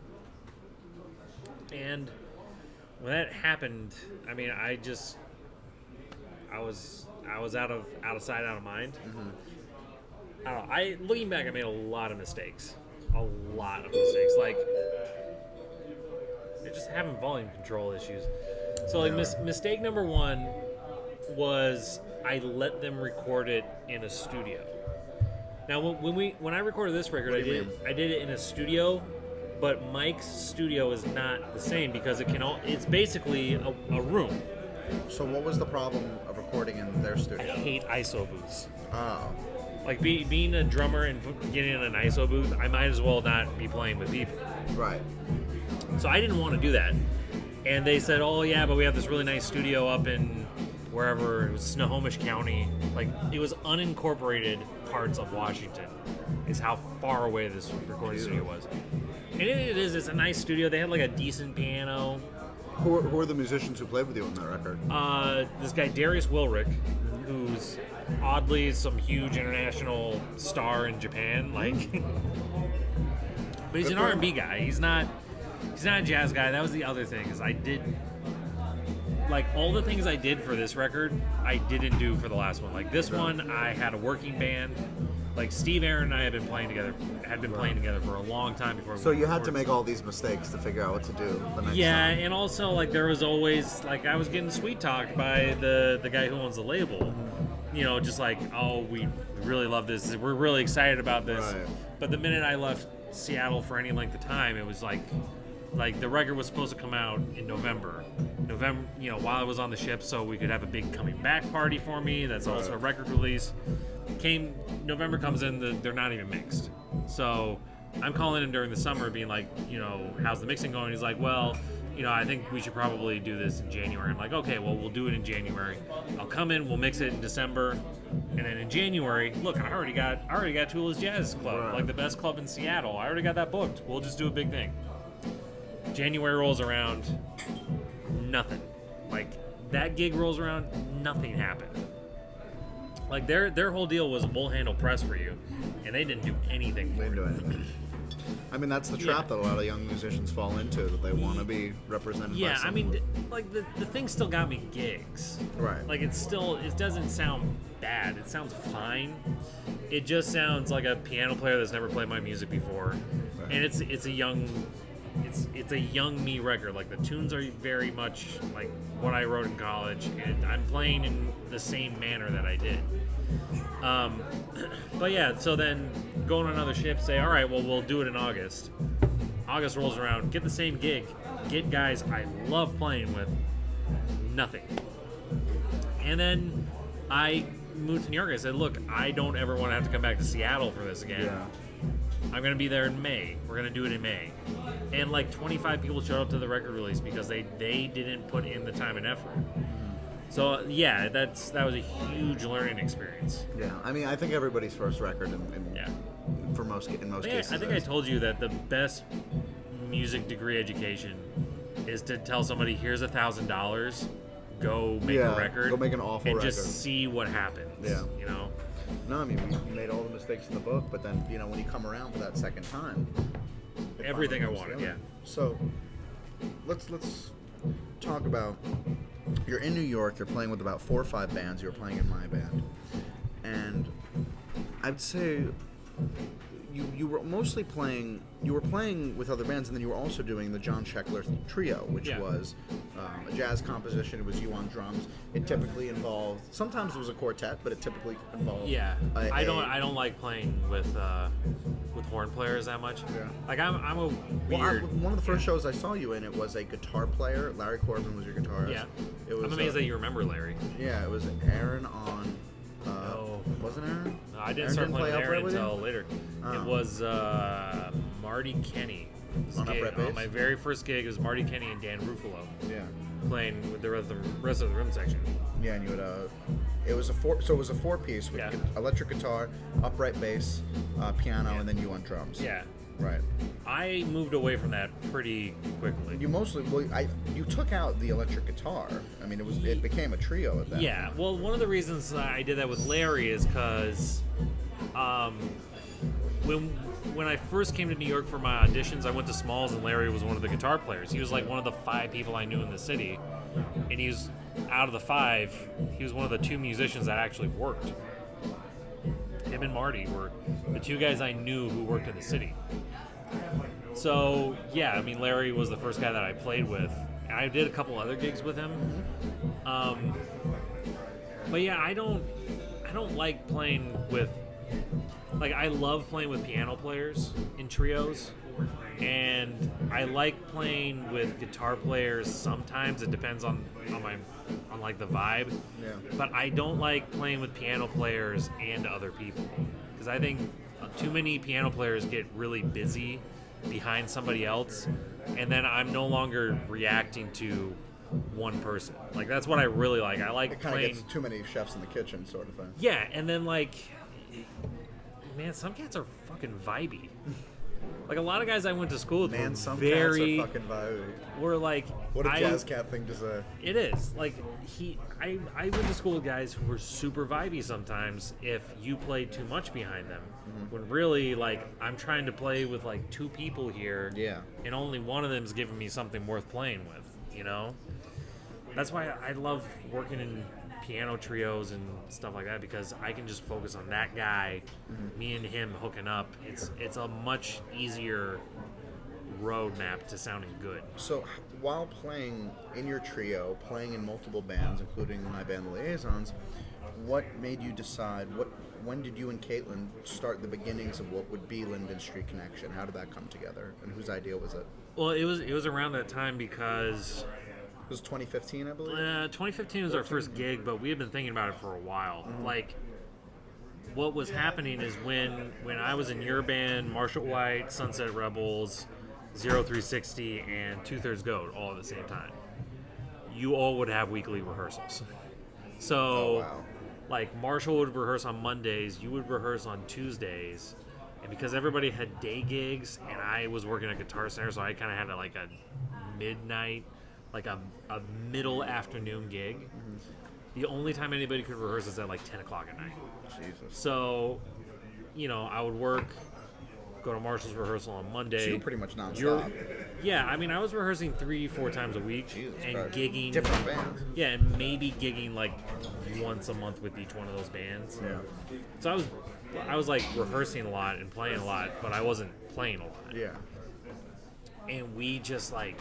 And when that happened, I mean, I was out of sight, out of mind. Mm-hmm. I don't know. Looking back, I made a lot of mistakes. A lot of mistakes. Like, they're just having volume control issues. So, like, mistake number one was I let them record it in a studio. Now, when I recorded this record, I did it in a studio, but Mike's studio is not the same because it's basically a room. So, what was the problem of recording in their I studio? hate ISO booths. Oh. Like being a drummer and getting in an ISO booth, I might as well not be playing with people. Right. So I didn't want to do that. And they said, oh yeah, but we have this really nice studio up in wherever, it was Snohomish County. Like, it was unincorporated parts of Washington is how far away this recording studio was. And it's a nice studio. They had like a decent piano. Who are the musicians who played with you on that record? This guy Darius Wilrick, who's oddly some huge international star in Japan, like. But he's an R&B guy. He's not a jazz guy. That was the other thing, is I did, like, all the things I did for this record, I didn't do for the last one. Like, this one, I had a working band. Like, Steve, Aaron, and I had been playing together for a long time before. So you had to make all these mistakes to figure out what to do the next time. And also, like, there was always, like, I was getting sweet talked by the guy who owns the label. You know, just like, oh, we really love this. We're really excited about this. Right. But the minute I left Seattle for any length of time, it was like the record was supposed to come out in November, you know, while I was on the ship, so we could have a big coming back party for me. That's also a record release. November comes in, they're not even mixed. So I'm calling him during the summer being like, you know, how's the mixing going? He's like, well, you know, I think we should probably do this in January. I'm like, okay, well, we'll do it in January. I'll come in, we'll mix it in December, and then in January, look, I already got Tula's Jazz Club, like the best club in Seattle. I already got that booked. We'll just do a big thing. January rolls around, nothing. Like, that gig rolls around, nothing happened. Like, their whole deal was a bull handle press for you, and they didn't do anything for They it. didn't do anything. I mean, that's the trap that a lot of young musicians fall into, that they want to be represented by someone. I mean, like, the thing still got me gigs. Right. Like, it doesn't sound bad. It sounds fine. It just sounds like a piano player that's never played my music before. Right. And it's a young me record. Like, the tunes are very much like what I wrote in college, and I'm playing in the same manner that I did. But yeah, so then going on another ship, say, all right, well, we'll do it in August. August rolls around, get the same gig, get guys I love playing with, Nothing. And then I moved to New York. I said, look, I don't ever want to have to come back to Seattle for this again. Yeah. I'm going to be there in May. We're going to do it in May. And like 25 people showed up to the record release because they didn't put in the time and effort. So yeah, that was a huge learning experience. Yeah, I mean, I think everybody's first record in most cases. I think I told you that the best music degree education is to tell somebody, here's $1,000, go make a record, go make an awful and record, just see what happens. Yeah, you know. No, I mean, we made all the mistakes in the book, but then when you come around for that second time, everything I wanted. Yeah. So let's talk about. You're in New York. You're playing with about 4 or 5 bands. You were playing in my band, and I'd say you were mostly playing. You were playing with other bands, and then you were also doing the John Sheckler trio, which was a jazz composition. It was you on drums. It typically involved. Sometimes it was a quartet, but it typically involved. Yeah, I don't like playing with horn players that much. Yeah. Like I'm a weird. One of the first shows I saw you in, it was a guitar player. Larry Corbin was your guitarist. Yeah. It was, I'm amazed that you remember Larry. Yeah, it was Aaron on. No. Wasn't Aaron? No, I didn't Aaron start playing Aaron with until you? later. Oh. It was Marty Kenny. On upright bass? My very first gig was Marty Kenny and Dan Ruffalo Yeah. playing with the rest of the rhythm section. Yeah, and you would. It was a 4-piece with electric guitar, upright bass, piano, and then you on drums. Yeah. Right. I moved away from that pretty quickly. You mostly, you took out the electric guitar. I mean, it became a trio at that. Yeah. point. Well, one of the reasons I did that with Larry is because when I first came to New York for my auditions, I went to Smalls, and Larry was one of the guitar players. He was like one of the 5 people I knew in the city, and he was out of the 5. He was one of the 2 musicians that actually worked. Him and Marty were the 2 guys I knew who worked in the city. So yeah, I mean, Larry was the first guy that I played with. I did a couple other gigs with him. But yeah, I don't like playing with. Like, I love playing with piano players in trios, and I like playing with guitar players sometimes. It depends on like the vibe. Yeah. But I don't like playing with piano players and other people, because I think too many piano players get really busy behind somebody else, and then I'm no longer reacting to one person. Like, that's what I really like. I like It kind of playing. gets too many chefs in the kitchen, sort of thing. Yeah, and then like, man, some cats are fucking vibey. Like, a lot of guys I went to school with Man, were some very cats are fucking vibey. were like. What a jazz cat thing to say. It is like I went to school with guys who were super vibey sometimes if you played too much behind them. Mm-hmm. When really, like, I'm trying to play with like 2 people here. Yeah. And only one of them's giving me something worth playing with. You know. That's why I love working in piano trios and stuff like that, because I can just focus on that guy, me and him hooking up. It's a much easier roadmap to sounding good. So while playing in your trio, playing in multiple bands, including my band, The Liaisons, what made you decide, when did you and Caitlin start the beginnings of what would be Linden Street Connection? How did that come together, and whose idea was it? Well, it was around that time because... It was 2015, I believe? 2015 was our first gig, but we had been thinking about it for a while. Mm-hmm. Like, what was happening is when I was in your band, Marshall White, Sunset Rebels, 0360, and 2/3 Goat all at the same time, you all would have weekly rehearsals. So, like, Marshall would rehearse on Mondays, you would rehearse on Tuesdays, and because everybody had day gigs, and I was working at Guitar Center, so I kind of had a midnight, like a middle afternoon gig. Mm-hmm. The only time anybody could rehearse is at like 10 o'clock at night. Jesus. So, I would work, go to Marshall's rehearsal on Monday. So you were pretty much nonstop. Yeah, I mean, I was rehearsing 3-4 times a week. Jesus and Christ. Gigging. Different bands. Yeah, and maybe gigging like once a month with each one of those bands. Yeah. So I was like rehearsing a lot and playing a lot, but I wasn't playing a lot. Yeah. And we just like,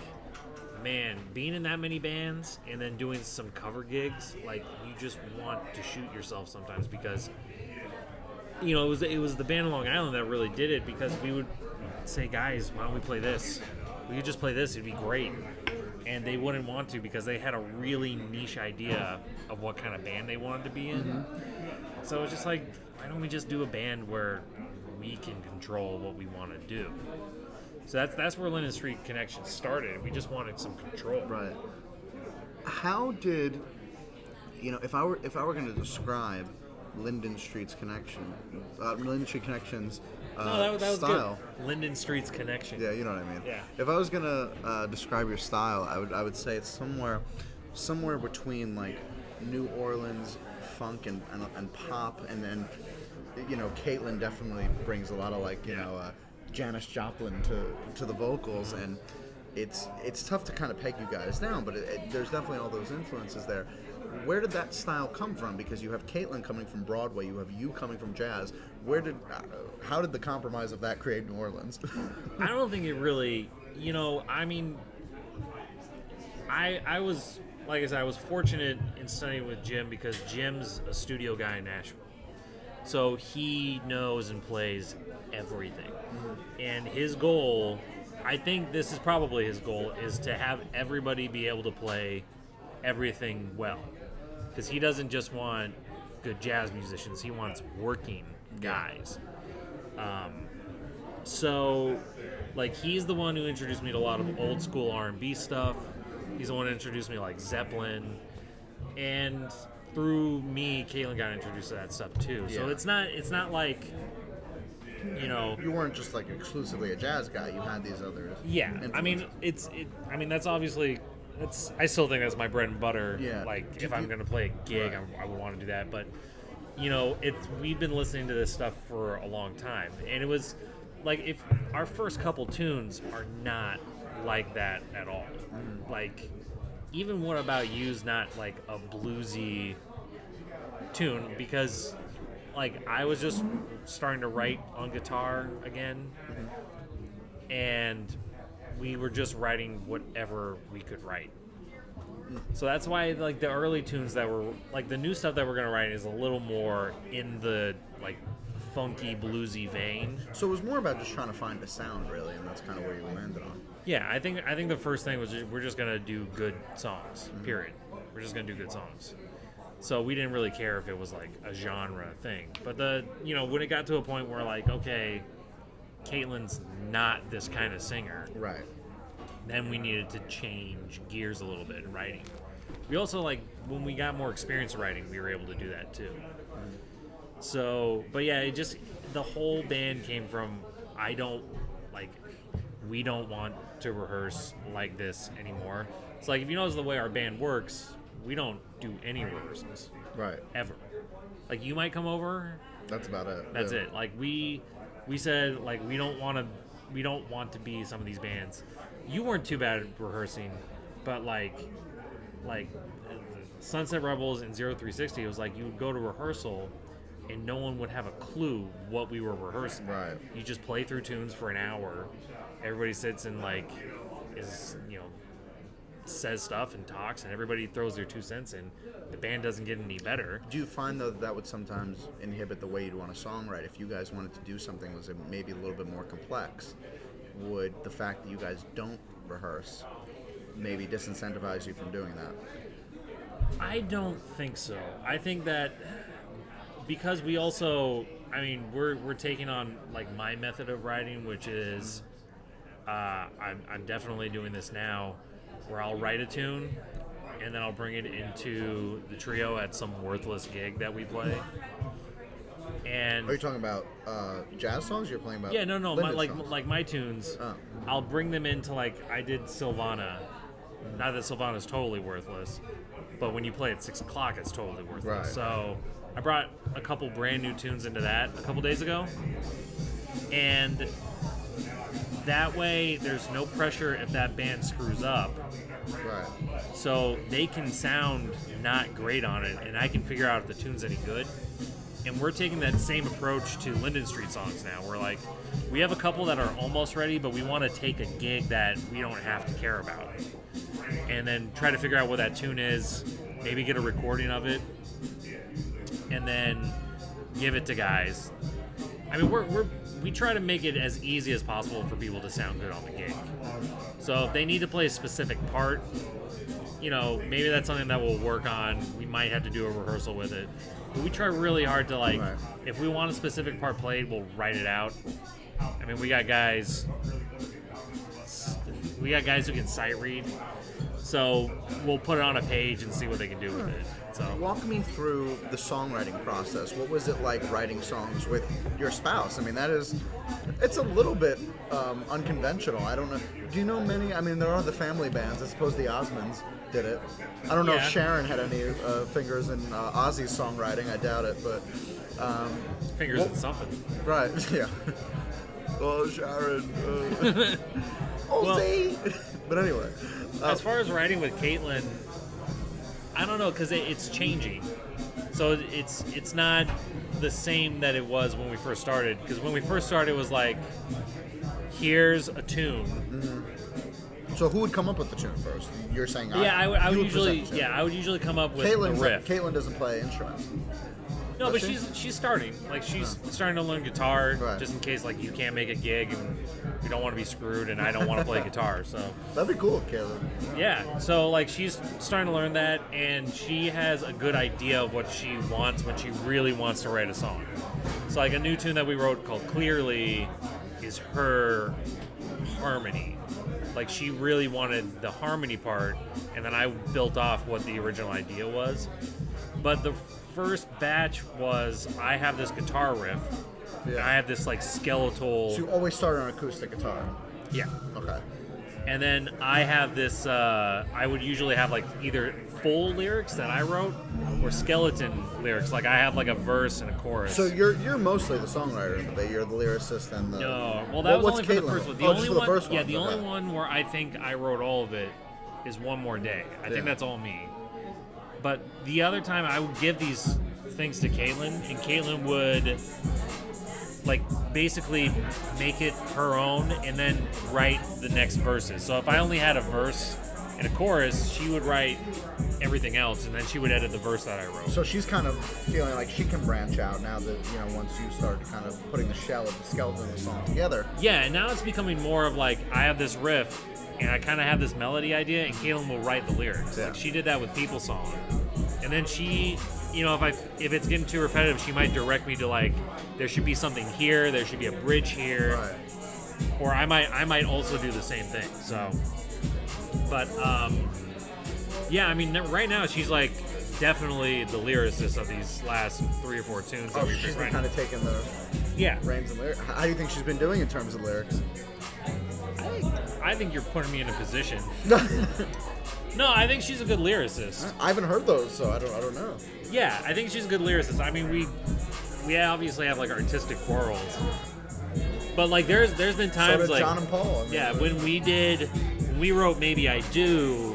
man, being in that many bands and then doing some cover gigs, like, you just want to shoot yourself sometimes, because it was the band in Long Island that really did it, because we would say, guys, why don't we play this? We could just play this, it'd be great. and they wouldn't want to because they had a really niche idea of what kind of band they wanted to be in. Mm-hmm. So it's just like, why don't we just do a band where we can control what we want to do? So that's where Linden Street Connection started. We just wanted some control. Right. How did, if I were going to describe Linden Street Connection's That was style. good. Linden Street's Connection. Yeah, you know what I mean. Yeah. If I was gonna describe your style, I would say it's somewhere between like New Orleans funk and pop, and then Caitlin definitely brings a lot of like Janis Joplin to the vocals, and it's tough to kind of peg you guys down, but there's definitely all those influences there. Where did that style come from? Because you have Caitlin coming from Broadway, you have you coming from jazz. How did the compromise of that create New Orleans? I don't think it really, I was, like I said, I was fortunate in studying with Jim because Jim's a studio guy in Nashville. So he knows and plays everything. Mm-hmm. And his goal, I think this is probably his goal, is to have everybody be able to play everything well. Because he doesn't just want good jazz musicians, he wants working guys. So like he's the one who introduced me to a lot of old school R&B stuff. He's the one who introduced me to like Zeppelin, and through me Caitlin got introduced to that stuff too. So it's not like you weren't just like exclusively a jazz guy, you had these others. Yeah, influences. That's obviously, I still think that's my bread and butter. Yeah. Like, if I'm going to play a gig, Right. I would want to do that. But, we've been listening to this stuff for a long time. And it was, like, if our first couple tunes are not like that at all. Mm. Like, even What About You's not, like, a bluesy tune because, like, I was just starting to write on guitar again. Mm-hmm. And we were just writing whatever we could write. So that's why like the early tunes that were like the new stuff that we're gonna write is a little more in the like funky bluesy vein. So it was more about just trying to find a sound really, and that's kind of where you landed on. Yeah, I think the first thing was we're just gonna do good songs. Mm-hmm. Period. We're just gonna do good songs. So we didn't really care if it was like a genre thing. But when it got to a point where like, okay, Caitlin's not this kind of singer. Right. Then we needed to change gears a little bit in writing. We also, like, when we got more experience writing, we were able to do that too. So, but yeah, the whole band came from, we don't want to rehearse like this anymore. It's like, if you notice the way our band works, we don't do any rehearsals. Right. Ever. Like, you might come over. That's about it. That's it. Like, we said, like, we don't want to be some of these bands. You weren't too bad at rehearsing, but like Sunset Rebels and 0360, it was like you would go to rehearsal and no one would have a clue what we were rehearsing. Right. You just play through tunes for an hour. Everybody sits and says stuff and talks, and everybody throws their 2 cents in. The band doesn't get any better. Do you find though that would sometimes inhibit the way you'd want to songwrite? If you guys wanted to do something that was maybe a little bit more complex, would the fact that you guys don't rehearse maybe disincentivize you from doing that? I don't think so. I think that because we also, we're taking on like my method of writing, which is I'm definitely doing this now, where I'll write a tune and then I'll bring it into the trio at some worthless gig that we play. And are you talking about jazz songs? You're playing about my tunes. Oh. I'll bring them into like I did Sylvana. Not that Sylvana's totally worthless, but when you play at 6 o'clock, it's totally worthless. Right. So I brought a couple brand new tunes into that a couple days ago, and that way there's no pressure if that band screws up. Right. So they can sound not great on it, and I can figure out if the tune's any good. And we're taking that same approach to Linden Street songs now. We're like, we have a couple that are almost ready, but we want to take a gig that we don't have to care about. And then try to figure out what that tune is, maybe get a recording of it, and then give it to guys. We're we try to make it as easy as possible for people to sound good on the gig. So if they need to play a specific part, maybe that's something that we'll work on. We might have to do a rehearsal with it. But we try really hard to, like, if we want a specific part played, we'll write it out. I mean, we got guys who can sight read. So we'll put it on a page and see what they can do with it. So walk me through the songwriting process. What was it like writing songs with your spouse? I mean, it's a little bit unconventional. I don't know. Do you know many? I mean, there are the family bands. I suppose the Osmonds did it. I don't know if Sharon had any fingers in Ozzy's songwriting. I doubt it, but fingers in something. Right? Yeah. Oh, Sharon. Ozzy. But anyway, as far as writing with Caitlin, I don't know, because it's changing. So it's not the same that it was when we first started. Because when we first started, it was like, here's a tune. Mm-hmm. So who would come up with the tune first? You're saying I would usually come up with the riff. Caitlin doesn't play instruments. No, but she's starting. Like, she's starting to learn guitar, just in case, like, you can't make a gig and you don't want to be screwed, and I don't want to play guitar. So that'd be cool, Caitlin. Yeah. So, like, she's starting to learn that, and she has a good idea of what she wants when she really wants to write a song. So, like, a new tune that we wrote called "Clearly" is her harmony. Like, she really wanted the harmony part, and then I built off what the original idea was. But the first batch was, I have this guitar riff, and I have this, like, skeletal... So you always start on acoustic guitar? Yeah. Okay. And then I have this, I would usually have, like, either full lyrics that I wrote or skeleton lyrics. Like, I have, like, a verse and a chorus. So you're mostly the songwriter, but you're the lyricist and the... No. Well, that was only for the first one. The first one? Yeah, the only one where I think I wrote all of it is One More Day. I think that's all me. But the other time, I would give these things to Caitlin, and Caitlin would, like, basically make it her own and then write the next verses. So if I only had a verse and a chorus, she would write everything else, and then she would edit the verse that I wrote. So she's kind of feeling like she can branch out now that, once you start kind of putting the shell of the skeleton of the song together. Yeah, and now it's becoming more of, like, I have this riff, and I kind of have this melody idea, and Caitlin will write the lyrics. Yeah. Like, she did that with People Song. And then she, if it's getting too repetitive, she might direct me to, like, there should be something here, there should be a bridge here. Right. Or I might also do the same thing. So, but, yeah, I mean, right now she's, like, definitely the lyricist of these last 3 or 4 tunes that we've she's been been kind of taking the reins and lyrics. How do you think she's been doing in terms of lyrics? I think you're putting me in a position. No, I think she's a good lyricist. I haven't heard those, so I don't know. Yeah, I think she's a good lyricist. I mean, we obviously have, like, artistic quarrels, but, like, there's been times, so did like, John and Paul. When we wrote Maybe I Do,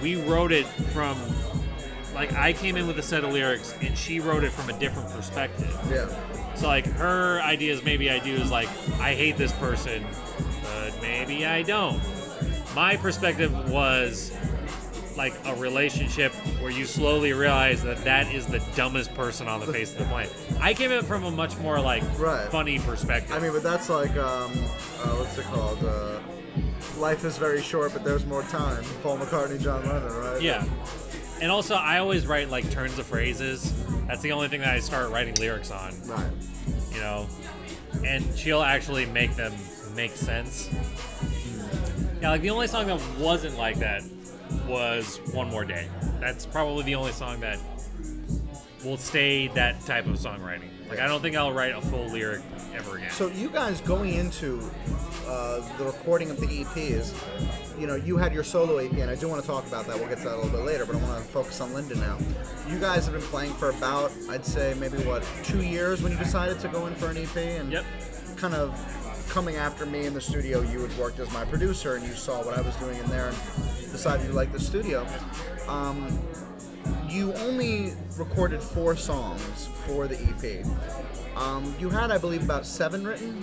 we wrote it from, like, I came in with a set of lyrics and she wrote it from a different perspective. Yeah. So, like, her ideas, Maybe I Do, is like, I hate this person, but maybe I don't. My perspective was, like, a relationship where you slowly realize that is the dumbest person on the face of the planet. I came in from a much more, like, funny perspective. I mean, but that's like, what's it called? Life is very short, but there's more time. Paul McCartney, John Lennon, right? Yeah. And also, I always write, like, turns of phrases. That's the only thing that I start writing lyrics on. Right. And she'll actually make them make sense. Yeah, like, the only song that wasn't like that was One More Day. That's probably the only song that will stay that type of songwriting. Like, I don't think I'll write a full lyric ever again. So you guys going into the recording of the EPs, you had your solo EP, and I do want to talk about that. We'll get to that a little bit later, but I want to focus on Linda now. You guys have been playing for about, I'd say, maybe, 2 years when you decided to go in for an EP? And Yep. Kind of coming after me in the studio, you had worked as my producer, and you saw what I was doing in there and decided you liked the studio. You only recorded 4 songs for the EP. You had, I believe, about 7 written?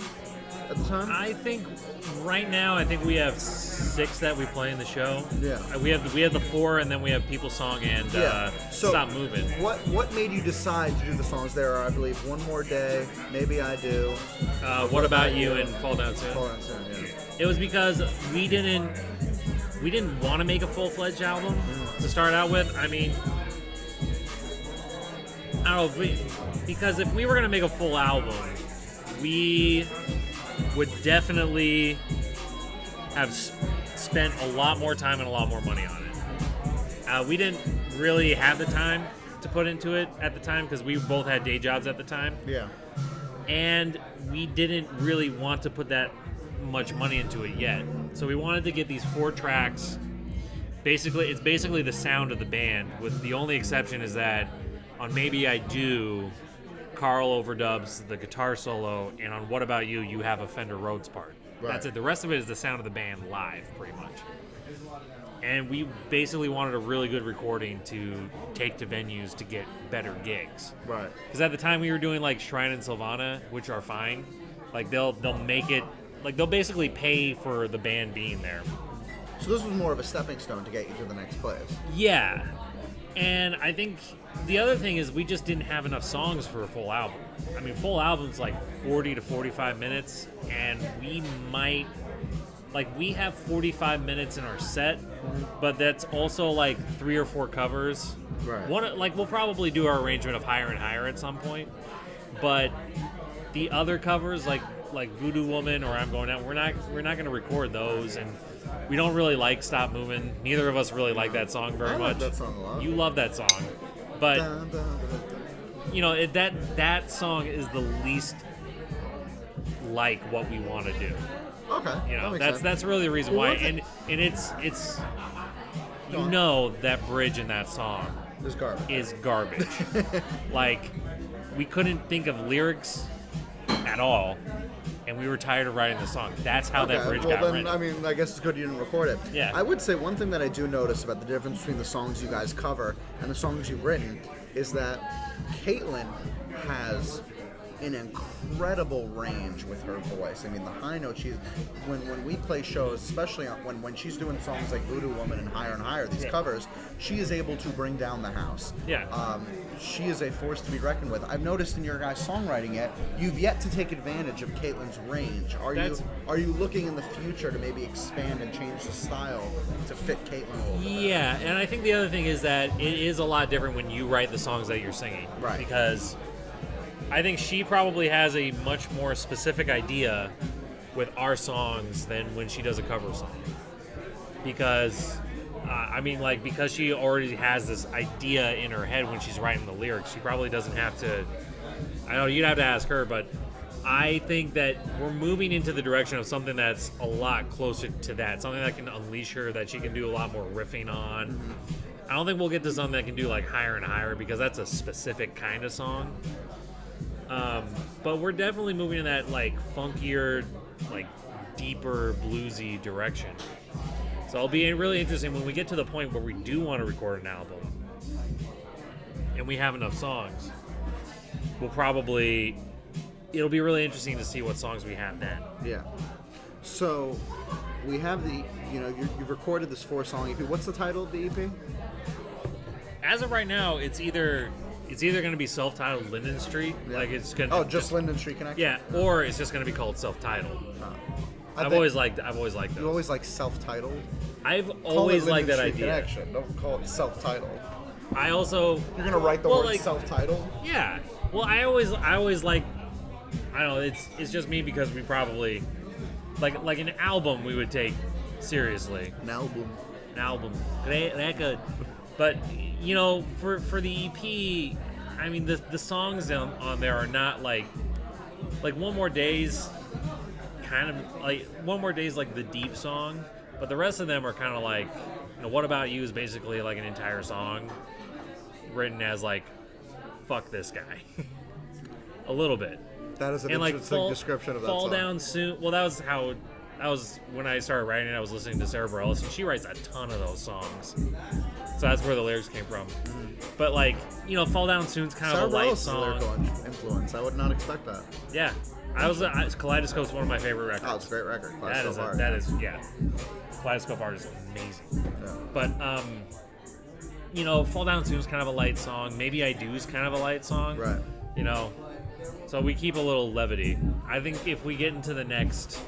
at the time? I think right now, we have 6 that we play in the show. Yeah. We have the 4, and then we have People Song and So Stop Moving. What made you decide to do the songs? There are, I believe, One More Day, Maybe I Do. What About You and Fall Down Soon. Fall Down Soon, yeah. It was because we didn't want to make a full-fledged album to start out with. I mean, I don't know, because if we were going to make a full album, we would definitely have spent a lot more time and a lot more money on it. We didn't really have the time to put into it at the time because we both had day jobs at the time. Yeah. And we didn't really want to put that much money into it yet. So we wanted to get these 4 tracks. It's basically the sound of the band, with the only exception is that on Maybe I Do, Carl overdubs the guitar solo, and on What About You, you have a Fender Rhodes part. Right. That's it. The rest of it is the sound of the band live, pretty much. And we basically wanted a really good recording to take to venues to get better gigs. Right. Because at the time we were doing like Shrine and Sylvana, which are fine. Like they'll make it, like they'll basically pay for the band being there. So this was more of a stepping stone to get you to the next place. Yeah. And I think the other thing is we just didn't have enough songs for a full album. I mean, full album's like 40 to 45 minutes, and we have 45 minutes in our set, but that's also like 3 or 4 covers. Right. We'll probably do our arrangement of Higher and Higher at some point, but the other covers like Voodoo Woman or I'm Going Out, we're not going to record those, and we don't really like Stop Moving. Neither of us really like that song very much. I like that song a lot. You love that song, but you know that song is the least like what we want to do. Okay. You know, that that's really the reason why. And it's you know that bridge in that song is garbage. Like, we couldn't think of lyrics at all, and we were tired of writing the song. That's how that bridge got written. I mean, I guess it's good you didn't record it. Yeah. I would say one thing that I do notice about the difference between the songs you guys cover and the songs you've written is that Caitlin has an incredible range with her voice. I mean, the high note when we play shows, especially when she's doing songs like Voodoo Woman and Higher, these covers, she is able to bring down the house. Yeah. She is a force to be reckoned with. I've noticed in your guys' songwriting you've yet to take advantage of Caitlin's range. Are you looking in the future to maybe expand and change the style to fit Caitlin a little bit? Yeah, and I think the other thing is that it is a lot different when you write the songs that you're singing. Right. Because I think she probably has a much more specific idea with our songs than when she does a cover song. Because, because she already has this idea in her head when she's writing the lyrics, she probably doesn't have to. I know you'd have to ask her, but I think that we're moving into the direction of something that's a lot closer to that. Something that can unleash her, that she can do a lot more riffing on. Mm-hmm. I don't think we'll get to something that can do like Higher and Higher, because that's a specific kind of song. But we're definitely moving in that like funkier, like deeper bluesy direction. So it'll be really interesting when we get to the point where we do want to record an album and we have enough songs. It'll be really interesting to see what songs we have then. Yeah. So we have you've recorded this 4-song EP. What's the title of the EP? As of right now, it's either going to be self-titled Linden Street, like it's going to just Linden Street Connection. Yeah, or it's just going to be called self-titled. I've always liked those. You always like self-titled. I've always liked that idea. Connection. Don't call it self-titled. I also you're gonna write the word self-titled. Yeah. Well, I always like. I don't know. It's just me because we probably like an album we would take seriously. An album. Record. But for the EP, I mean the songs on there are not like One More Day's kind of like One More Day's like the deep song, but the rest of them are kind of like What About You is basically like an entire song written as like fuck this guy. A little bit. That is an and interesting description of that Fall song. Down Soon. Well, that was how that was when I started writing it. I was listening to Sarah Bareilles, and she writes a ton of those songs. So that's where the lyrics came from. But like, you know, Fall Down Soon's kind of a light song. Sarah Bareilles' influence. I would not expect that. Yeah, Kaleidoscope's one of my favorite records. Oh, it's a great record. Kaleidoscope art is amazing. Yeah. But you know, Fall Down Soon's kind of a light song. Maybe I Do's kind of a light song. Right. You know, so we keep a little levity. I think if we get into the next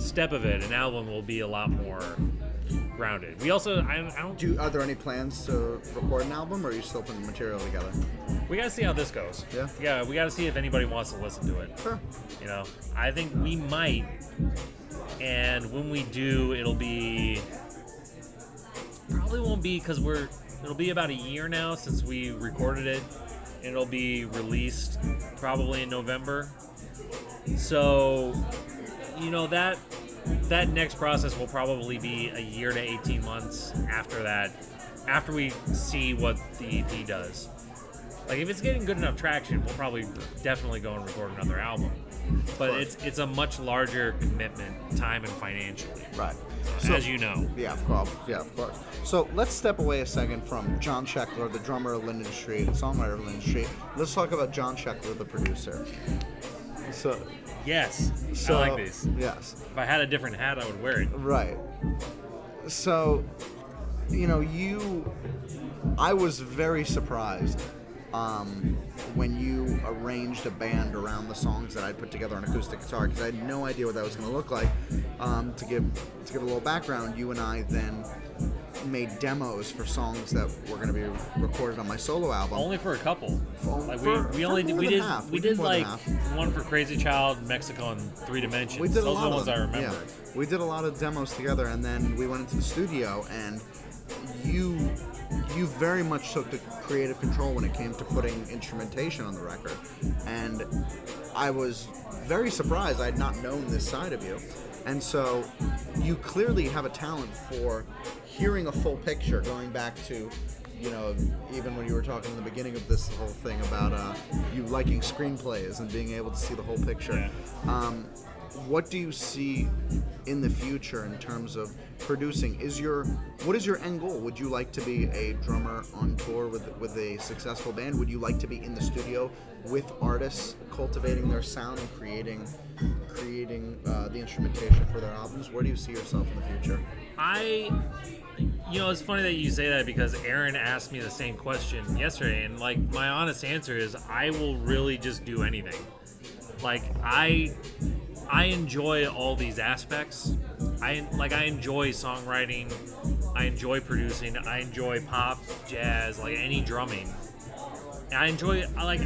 step of it, an album will be a lot more grounded. We also, I don't. Are there any plans to record an album, or are you still putting material together? We gotta see how this goes. Yeah. Yeah, we gotta see if anybody wants to listen to it. Sure. You know, I think we might, and when we do, probably won't be because it'll be about a year now since we recorded it, and it'll be released probably in November. So, you know, that next process will probably be a year to 18 months after that, after we see what the EP does. Like, if it's getting good enough traction, we'll probably definitely go and record another album. But it's a much larger commitment, time and financially. Right. As you know. Yeah, of course. So let's step away a second from John Sheckler, the drummer of Linden Street, songwriter of Linden Street. Let's talk about John Sheckler, the producer. Yes, I like these. Yes. If I had a different hat, I would wear it. Right. So, you know, I was very surprised when you arranged a band around the songs that I'd put together on acoustic guitar, because I had no idea what that was going to look like. To give a little background, you and I then made demos for songs that were going to be recorded on my solo album. Only for a couple. We did like one for Crazy Child, Mexico, and 3 Dimensions. Those are the ones I remember. Yeah. We did a lot of demos together, and then we went into the studio, and you very much took the creative control when it came to putting instrumentation on the record. And I was very surprised. I had not known this side of you. And so you clearly have a talent for hearing a full picture, going back to, you know, even when you were talking in the beginning of this whole thing about you liking screenplays and being able to see the whole picture. Yeah. What do you see in the future in terms of producing? What is your end goal? Would you like to be a drummer on tour with a successful band? Would you like to be in the studio with artists, cultivating their sound and creating the instrumentation for their albums? Where do you see yourself in the future? You know, it's funny that you say that, because Aaron asked me the same question yesterday, and like, my honest answer is I will really just do anything. Like, I enjoy all these aspects. I enjoy songwriting, I enjoy producing, I enjoy pop, jazz, like any drumming. And I like,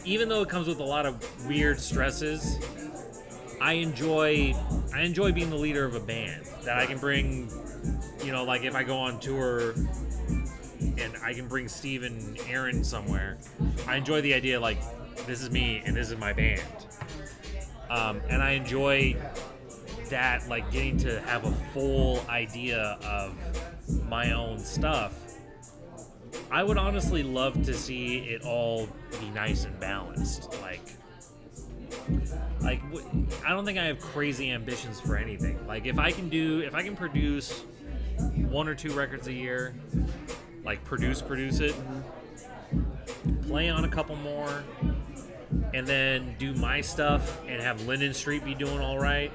even though it comes with a lot of weird stresses, I enjoy being the leader of a band that I can bring, you know, like if I go on tour and I can bring Steve and Aaron somewhere, I enjoy the idea, like, this is me and this is my band. And I enjoy that, like, getting to have a full idea of my own stuff. I would honestly love to see it all be nice and balanced. Like I don't think I have crazy ambitions for anything. Like, if I can produce 1 or 2 records a year, like produce it, play on a couple more, and then do my stuff and have Linden Street be doing all right,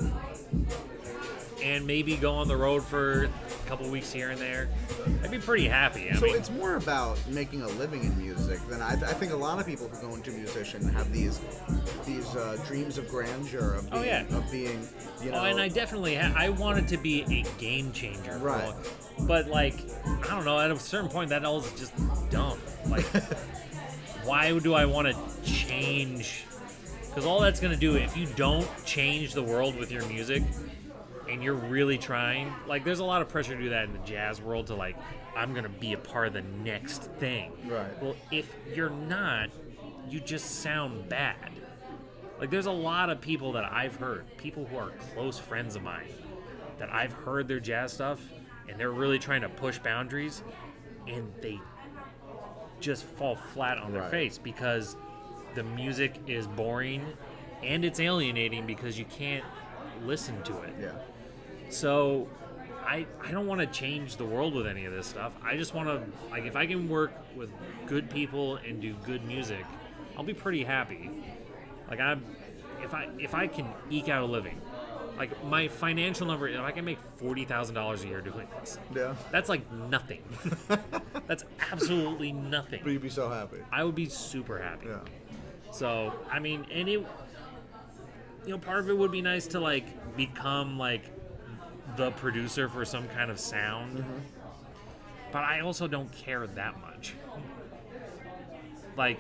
and maybe go on the road for a couple weeks here and there, I'd be pretty happy. I mean, it's more about making a living in music than I think a lot of people who go into musician have these dreams of grandeur of being, you know. Oh, and I definitely I want it to be a game changer. Right. But like, I don't know, at a certain point that all is just dumb. Like, why do I want to change? Because all that's going to do, if you don't change the world with your music, and you're really trying, like, there's a lot of pressure to do that in the jazz world, to like, I'm going to be a part of the next thing. Right. Well, if you're not, you just sound bad. Like, there's a lot of people that I've heard, people who are close friends of mine, that I've heard their jazz stuff, and they're really trying to push boundaries, and they just fall flat on their face because the music is boring and it's alienating, because you can't listen to it. Yeah. So I don't want to change the world with any of this stuff. I just want to, like, if I can work with good people and do good music, I'll be pretty happy. Like, if I can eke out a living, like my financial number, if I can make $40,000 a year doing this, Yeah. that's like nothing. That's absolutely nothing. But you'd be so happy. I would be super happy. Yeah. So, I mean, and it, part of it would be nice to like become like the producer for some kind of sound. Mm-hmm. But I also don't care that much. Like,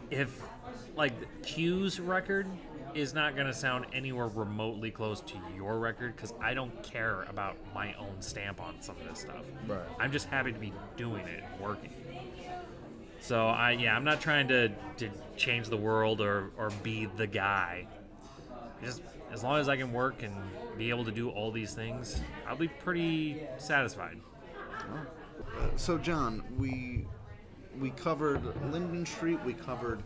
if like Q's record is not going to sound anywhere remotely close to your record, because I don't care about my own stamp on some of this stuff. Right. I'm just happy to be doing it and working. So I'm not trying to change the world or be the guy. Just as long as I can work and be able to do all these things, I'll be pretty satisfied. So John, we covered Linden Street, we covered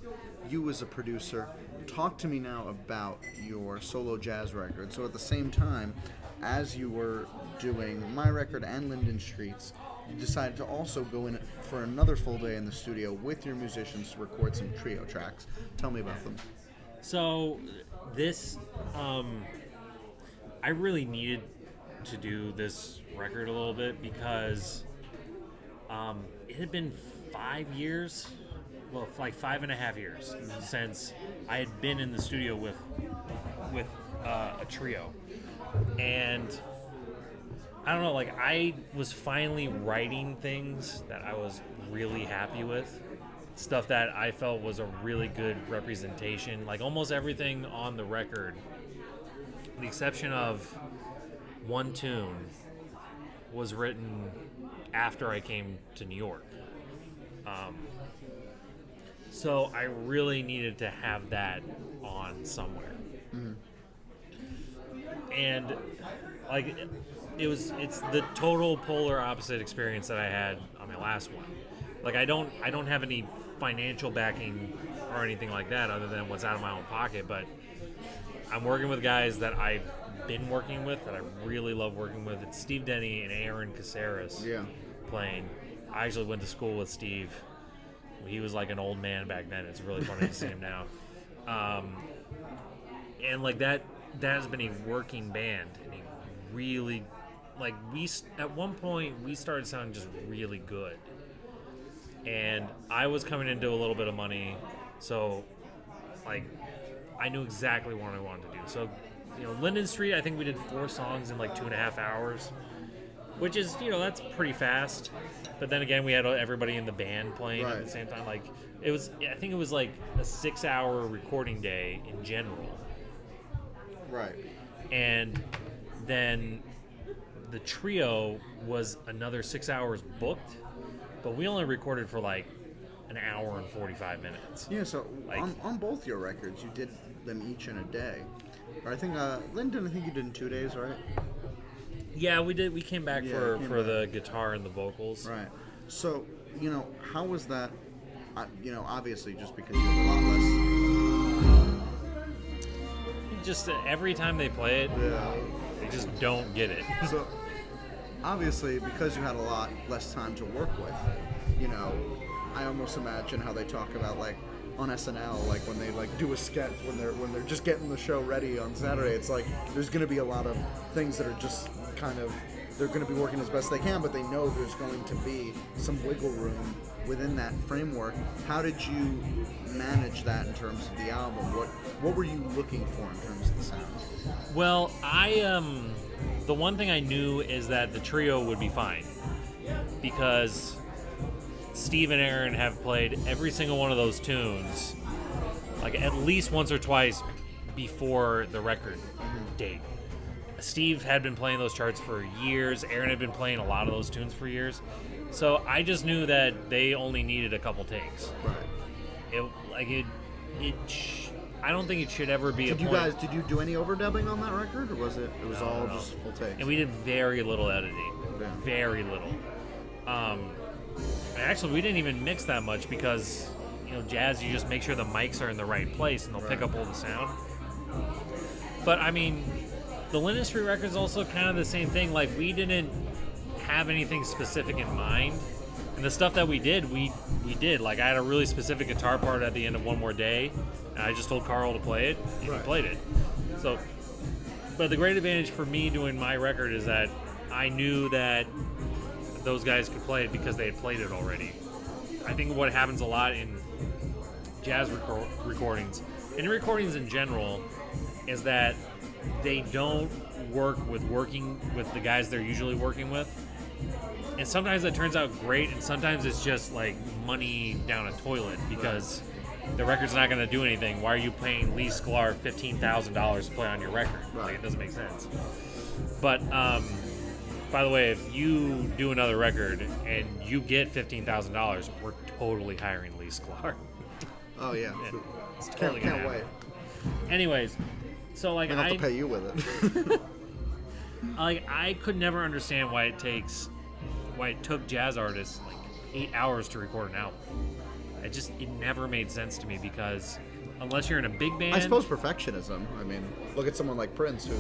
you as a producer. Talk to me now about your solo jazz record. So at the same time, as you were doing my record and Linden Street's, you decided to also go in for another full day in the studio with your musicians to record some trio tracks. Tell me about them. So this, I really needed to do this record a little bit because it had been 5 years, well, like 5.5 years since I had been in the studio with a trio, and I don't know, like I was finally writing things that I was really happy with, stuff that I felt was a really good representation. Like almost everything on the record, with the exception of one tune, was written after I came to New York. So I really needed to have that on somewhere. Mm-hmm. And like it's the total polar opposite experience that I had on my last one. Like I don't have any financial backing or anything like that other than what's out of my own pocket, but I'm working with guys that I've been working with, that I really love working with. It's Steve Denny and Aaron Caceres playing. I actually went to school with Steve. He was like an old man back then. It's really funny to see him now. And like that has been a working band, and he really, like, at one point we started sounding just really good, and I was coming into a little bit of money, so like I knew exactly what I wanted to do. So Linden Street, I think we did 4 songs in like 2.5 hours, which is that's pretty fast. But then again, we had everybody in the band playing at the same time. Like I think it was like a 6-hour recording day in general. Right. And then the trio was another 6 hours booked, but we only recorded for like an hour and 45 minutes. Yeah, so like, on both your records, you did them each in a day. Or I think, Linden, I think you did in 2 days, right? Yeah, we did. We came back for the guitar and the vocals. Right. So, how was that? Obviously, just because you have a lot less. Just every time they play it, they just don't get it. So, obviously, because you had a lot less time to work with, I almost imagine how they talk about like on SNL, like when they like do a sketch when they're just getting the show ready on Saturday. It's like there's going to be a lot of things that are just kind of, they're going to be working as best they can, but they know there's going to be some wiggle room within that framework. How did you manage that in terms of the album? What were you looking for in terms of the sound? Well, the one thing I knew is that the trio would be fine, because Steve and Aaron have played every single one of those tunes like at least once or twice before the record date. Steve had been playing those charts for years. Aaron had been playing a lot of those tunes for years. So I just knew that they only needed a couple takes. Right. I don't think it should ever be did you do any overdubbing on that record, or was it all just full takes? And we did very little editing. Yeah. Very little. Actually, we didn't even mix that much because, jazz, you just make sure the mics are in the right place and they'll pick up all the sound. But I mean, the Linden Street record's also kind of the same thing. Like, we didn't have anything specific in mind. And the stuff that we did, we did. Like, I had a really specific guitar part at the end of One More Day, and I just told Carl to play it, and he played it. So, but the great advantage for me doing my record is that I knew that those guys could play it because they had played it already. I think what happens a lot in jazz recordings, and in recordings in general, is that they don't working with the guys they're usually working with. And sometimes it turns out great, and sometimes it's just like money down a toilet because the record's not going to do anything. Why are you paying Lee Sklar $15,000 to play on your record? Like, it doesn't make sense. But by the way, if you do another record and you get $15,000, we're totally hiring Lee Sklar. Oh yeah, it's totally can't wait. Anyways, so like I have to pay you with it. Like, I could never understand why it took jazz artists like 8 hours to record an album. It never made sense to me because unless you're in a big band, I suppose perfectionism. I mean, look at someone like Prince who,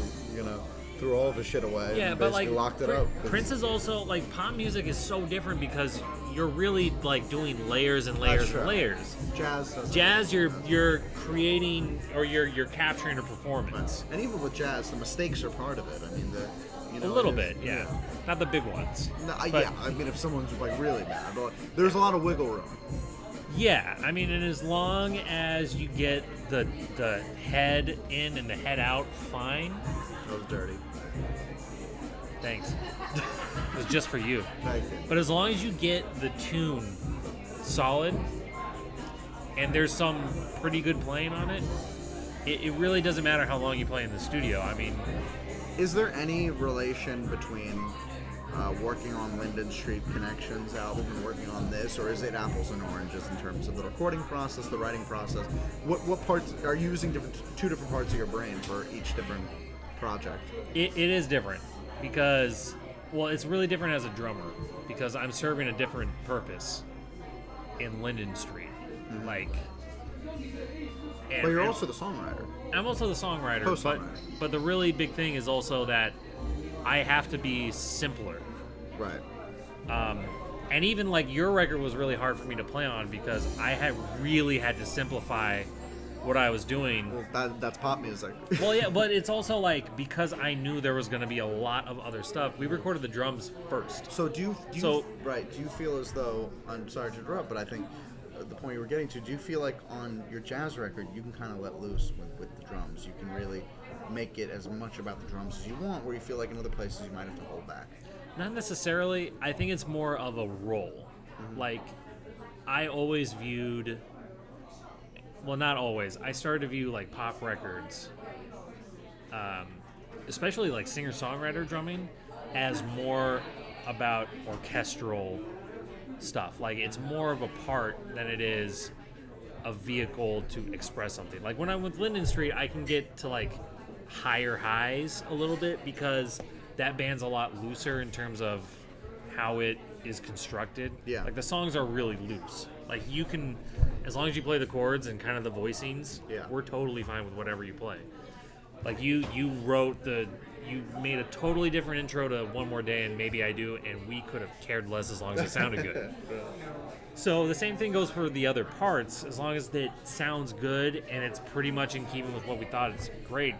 threw all of his shit away and basically locked it up. Prince is also, like, pop music is so different because you're really, like, doing layers and layers and layers. Jazz, you're creating, or you're capturing a performance. And even with jazz, the mistakes are part of it. I mean, a little bit, yeah. Not the big ones. No, yeah, I mean, if someone's, like, really mad, but there's a lot of wiggle room. Yeah, I mean, and as long as you get the head in and the head out, fine. That was dirty. Thanks. It was just for you. Thank you. But as long as you get the tune solid and there's some pretty good playing on it, it really doesn't matter how long you play in the studio. I mean, is there any relation between working on Linden Street Connections album and working on this, or is it apples and oranges in terms of the recording process, the writing process? What parts are you using? Two different parts of your brain for each different project? It is different because, well, it's really different as a drummer because I'm serving a different purpose in Linden Street. Mm-hmm. Like, but you're also the songwriter. I'm also the songwriter, but the really big thing is also that I have to be simpler. Right. And even like your record was really hard for me to play on because I had to simplify what I was doing. Well, that's pop music. Well, yeah, but it's also like because I knew there was going to be a lot of other stuff. We recorded the drums first. So do you feel as though, I'm sorry to interrupt, but I think the point you were getting to, do you feel like on your jazz record you can kind of let loose with the drums? You can really make it as much about the drums as you want, where you feel like in other places you might have to hold back? Not necessarily. I think it's more of a role. Mm-hmm. Like, I always viewed, well, not always. I started to view like pop records, especially like singer-songwriter drumming, as more about orchestral stuff. Like, it's more of a part than it is a vehicle to express something. Like, when I'm with Linden Street, I can get to like higher highs a little bit because that band's a lot looser in terms of how it is constructed. Yeah. Like, the songs are really loose. Like, you can, as long as you play the chords and kind of the voicings, we're totally fine with whatever you play. Like, you made a totally different intro to One More Day and Maybe I Do, and we could have cared less as long as it sounded good. So the same thing goes for the other parts. As long as it sounds good and it's pretty much in keeping with what we thought, it's great.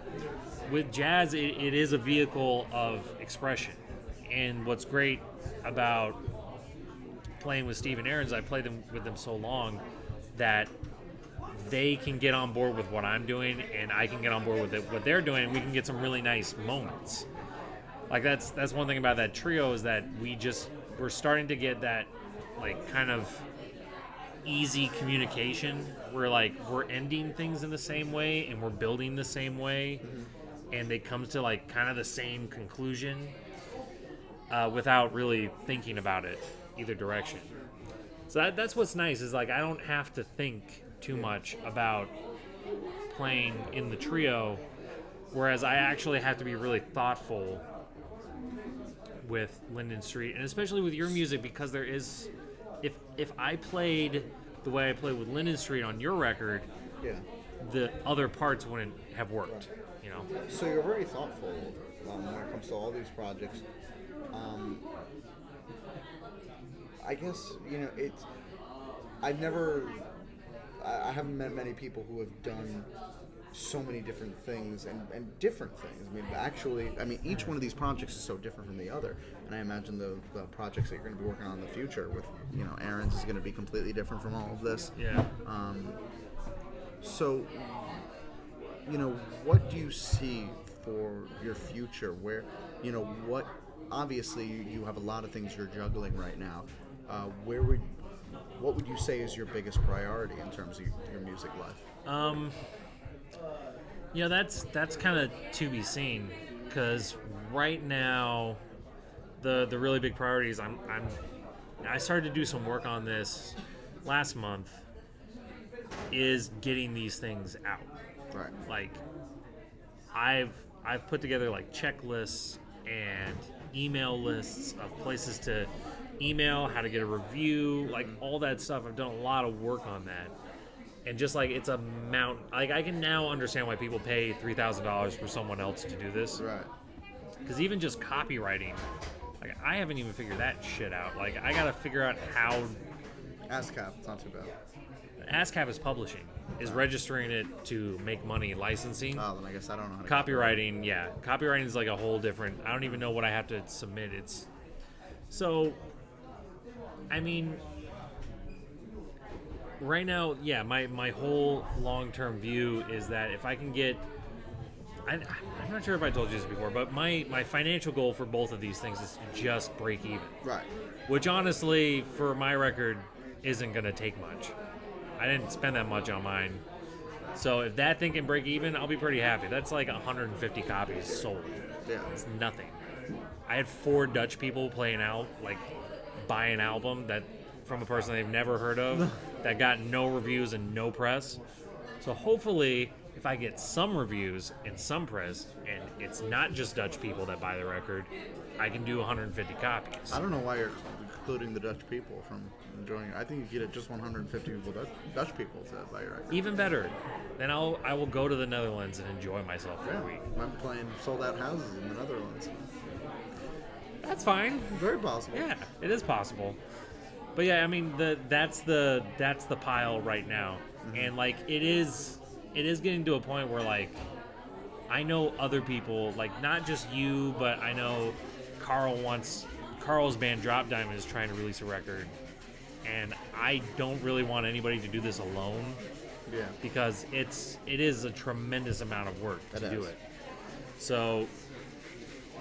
With jazz, it is a vehicle of expression. And what's great about playing with Steve and Aaron's, I played with them so long that they can get on board with what I'm doing and I can get on board with what they're doing, and we can get some really nice moments. Like, that's one thing about that trio is that we're starting to get that like kind of easy communication where like we're ending things in the same way and we're building the same way, and they come to like kind of the same conclusion without really thinking about it either direction. So that's what's nice is like I don't have to think too much about playing in the trio, whereas I actually have to be really thoughtful with Linden Street, and especially with your music, because there is, if I played the way I played with Linden Street on your record, the other parts wouldn't have worked. So you're very thoughtful when it comes to all these projects. I guess it's. I haven't met many people who have done so many different things and different things. Each one of these projects is so different from the other. And I imagine the projects that you're going to be working on in the future with, Aaron's is going to be completely different from all of this. Yeah. So, what do you see for your future? Where, obviously you have a lot of things you're juggling right now. What would you say is your biggest priority in terms of your music life? That's kind of to be seen, because right now the really big priority is I started to do some work on this last month, is getting these things out. Right. Like I've put together like checklists and email lists of places to email, how to get a review, like all that stuff. I've done a lot of work on that. And just like it's a mountain, like I can now understand why people pay $3,000 for someone else to do this. Right. Because even just copywriting, like I haven't even figured that shit out. Like I gotta figure out how. ASCAP, it's not too bad. ASCAP is publishing, is registering it to make money licensing. Oh, then I guess I don't know how to. Copywriting, yeah, copywriting is like a whole different. I don't even know what I have to submit. It's so. Right now, yeah, my whole long-term view is that if I can get, I'm not sure if I told you this before, but my financial goal for both of these things is just break even. Right. Which honestly, for my record, isn't going to take much. I didn't spend that much on mine. So if that thing can break even, I'll be pretty happy. That's like 150 copies sold. Yeah. It's nothing. I had 4 Dutch people buy an album that from a person they've never heard of that got no reviews and no press. So hopefully if I get some reviews and some press, and it's not just Dutch people that buy the record, I can do 150 copies. I don't know why you're excluding the Dutch people from enjoying it. I think you get it just 150 people, Dutch people to buy your record. Even better. Then I will go to the Netherlands and enjoy myself for a week. I'm playing sold out houses in the Netherlands. That's fine. Very possible. Yeah, it is possible. But yeah, that's the pile right now. Mm-hmm. And like it is getting to a point where like I know other people, like not just you, but I know Carl's band Drop Diamond is trying to release a record, and I don't really want anybody to do this alone. Yeah. Because it is a tremendous amount of work to do it. So,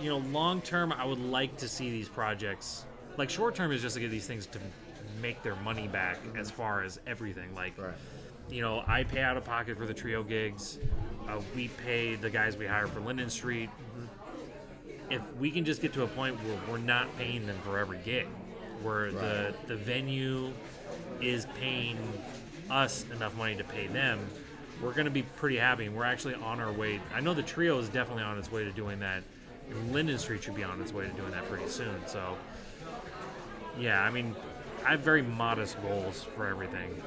long term, I would like to see these projects. Like short term is just to get these things to make their money back as far as everything. Like, right. I pay out of pocket for the trio gigs. We pay the guys we hire for Linden Street. If we can just get to a point where we're not paying them for every gig, where the venue is paying us enough money to pay them, we're going to be pretty happy. And we're actually on our way. I know the trio is definitely on its way to doing that. And Linden Street should be on its way to doing that pretty soon. So, yeah, I have very modest goals for everything.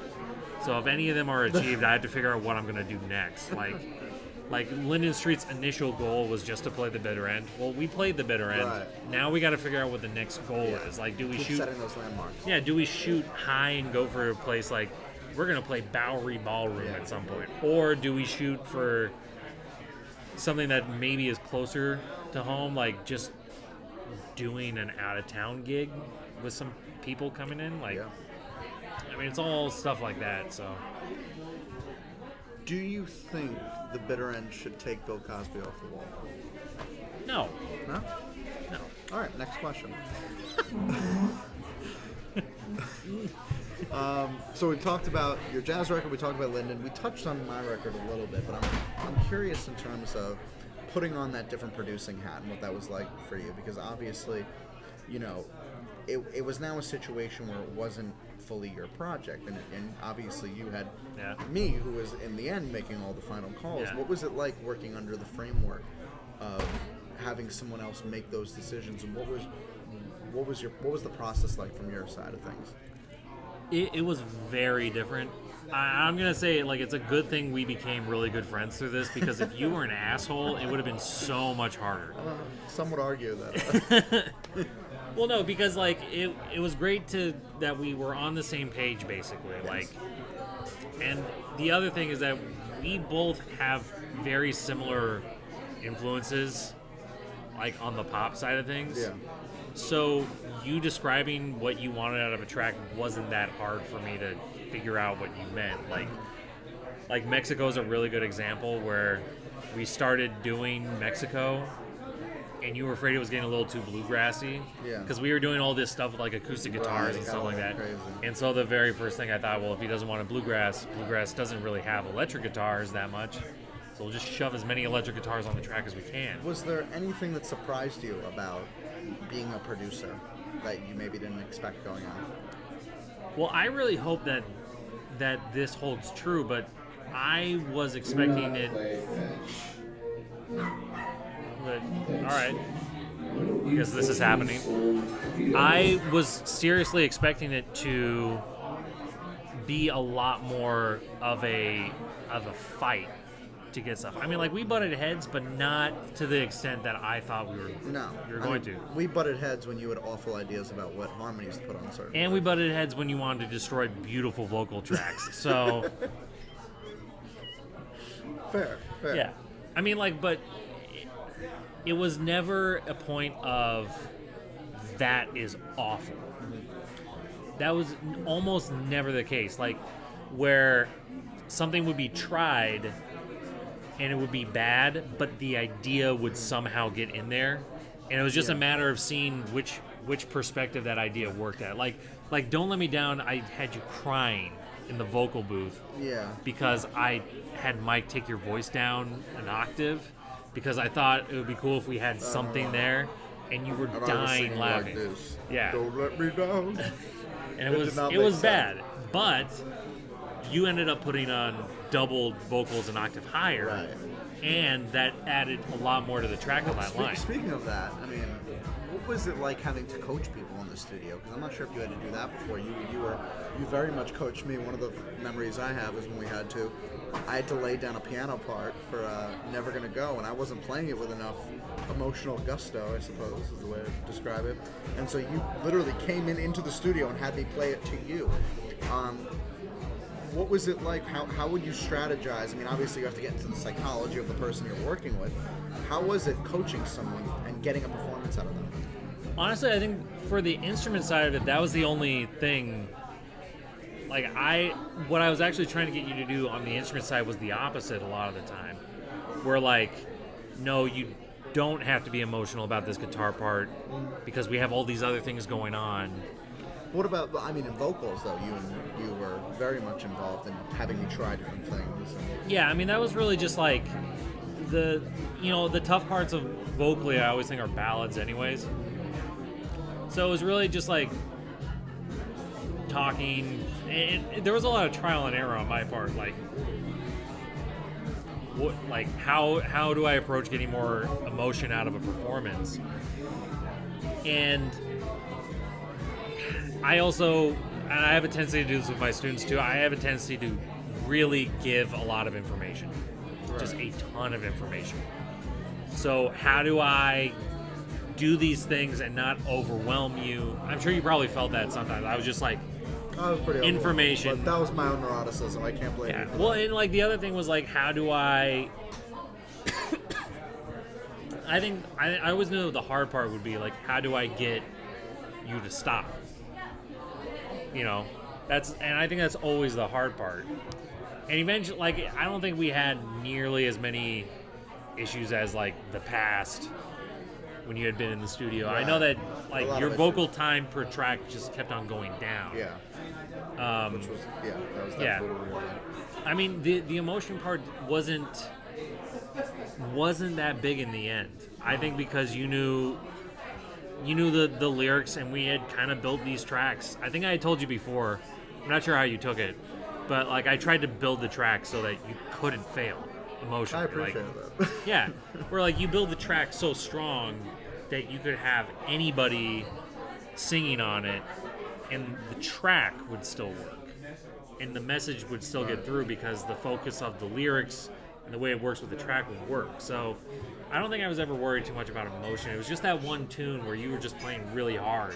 So if any of them are achieved, I have to figure out what I'm going to do next. Like Linden Street's initial goal was just to play the bitter end. Well, we played the bitter end. Right. Now we got to figure out what the next goal is. Like, do we Keep shoot? setting those landmarks. Yeah, do we shoot high and go for a place like we're going to play Bowery Ballroom at some point, or do we shoot for something that maybe is closer to home, like just doing an out of town gig with some people coming in? It's all stuff like that. So, do you think the bitter end should take Bill Cosby off the wall? No. No? No. All right, next question. So we talked about your jazz record, we talked about Linden, we touched on my record a little bit, but I'm curious in terms of putting on that different producing hat and what that was like for you, because obviously, it was now a situation where it wasn't fully your project, and obviously you had me, who was in the end making all the final calls. What was it like working under the framework of having someone else make those decisions, and what was the process like from your side of things? It was very different. I'm gonna say like it's a good thing we became really good friends through this, because if you were an asshole, it would have been so much harder. Some would argue that. Well, no, because like it was great that we were on the same page basically. Yes. Like, and the other thing is that we both have very similar influences, like on the pop side of things. Yeah. So you describing what you wanted out of a track wasn't that hard for me to figure out what you meant. Like Mexico is a really good example where we started doing Mexico and you were afraid it was getting a little too bluegrassy. Yeah. Because we were doing all this stuff with like acoustic guitars and stuff like that. Crazy. And so the very first thing I thought, well, if he doesn't want a bluegrass doesn't really have electric guitars that much. So we'll just shove as many electric guitars on the track as we can. Was there anything that surprised you about being a producer that you maybe didn't expect going on? Well, I really hope that this holds true, but I was expecting it. But, all right, because this is happening. I was seriously expecting it to be a lot more of a fight to get stuff. I mean, like, we butted heads, but not to the extent that I thought we were going to. We butted heads when you had awful ideas about what harmonies to put on certain. And we butted heads when you wanted to destroy beautiful vocal tracks. So fair. Yeah. I mean, like, but it was never a point of that is awful. That was almost never the case. Like, where something would be tried and it would be bad, but the idea would somehow get in there. And it was just a matter of seeing which perspective that idea worked at. Like Don't Let Me Down, I had you crying in the vocal booth. Yeah. Because I had Mike take your voice down an octave, because I thought it would be cool if we had something there, and you were And dying laughing. Like this. Yeah. Don't let me down. And it was bad, but you ended up putting on double vocals an octave higher, Right. and that added a lot more to the track on that line. Speaking of that, I mean, what was it like having to coach people in the studio? Because I'm not sure if you had to do that before. You very much coached me. One of the memories I have is when I had to lay down a piano part for Never Gonna Go, and I wasn't playing it with enough emotional gusto, I suppose is the way to describe it. And so you literally came into the studio and had me play it to you. What was it like? How would you strategize? I mean, obviously you have to get into the psychology of the person you're working with. How was it coaching someone and getting a performance out of them? Honestly, I think for the instrument side of it, that was the only thing. Like, what I was actually trying to get you to do on the instrument side was the opposite a lot of the time. Where, like, no, you don't have to be emotional about this guitar part because we have all these other things going on. What about, I mean, in vocals, though, you were very much involved in having me try different things. Yeah, I mean, that was really just, like, the tough parts of vocally I always think are ballads anyways. So it was really just, like, talking, and there was a lot of trial and error on my part, how do I approach getting more emotion out of a performance? And I have a tendency to do this with my students too. I have a tendency to really give a lot of information, just a ton of information. So how do I do these things and not overwhelm you? I'm sure you probably felt that sometimes. I was just like, I was pretty information. But that was my own neuroticism. I can't blame you for well, that. and like the other thing was like, how do I? I think I always knew the hard part would be like, how do I get you to stop? You know, and I think that's always the hard part. And eventually, like, I don't think we had nearly as many issues as like the past when you had been in the studio. Right. I know that like your vocal issues. time per track just kept on going down. Yeah. Which was, that was definitely what we wanted. I mean, the emotion part wasn't that big in the end. I think because you knew the lyrics, and we had kind of built these tracks. I think I had told you before. I'm not sure how you took it, but like I tried to build the track so that you couldn't fail emotionally. I appreciate that. Yeah, where like you build the track so strong that you could have anybody singing on it, and the track would still work, and the message would still get through because the focus of the lyrics and the way it works with the track would work. So I don't think I was ever worried too much about emotion. It was just that one tune where you were just playing really hard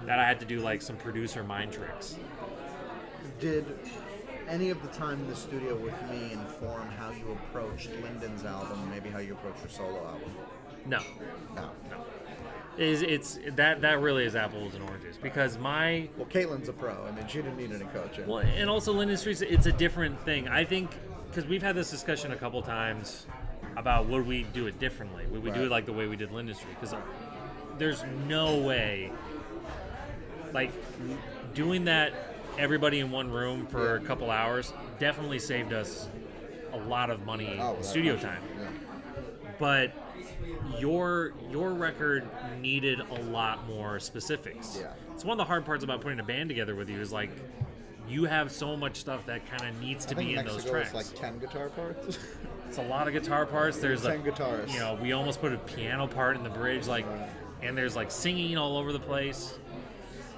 that I had to do like some producer mind tricks. Did any of the time in the studio with me inform how you approached Lyndon's album, maybe how you approached your solo album? No. No. It's that really is apples and oranges because Well, Caitlin's a pro. I mean, she didn't need any coaching. Well, and also Linden Street's it's a different thing. I think because we've had this discussion a couple times about would we do it differently? Would we do it like the way we did Linden Street? Because there's no way, like doing that everybody in one room for a couple hours definitely saved us a lot of money studio time. Yeah. But your record needed a lot more specifics. Yeah. It's one of the hard parts about putting a band together with you is like you have so much stuff that kind of needs to be in those tracks. It's like 10 guitar parts. It's a lot of guitar parts. There's 10 guitars. You know, we almost put a piano part in the bridge, like, and there's like singing all over the place.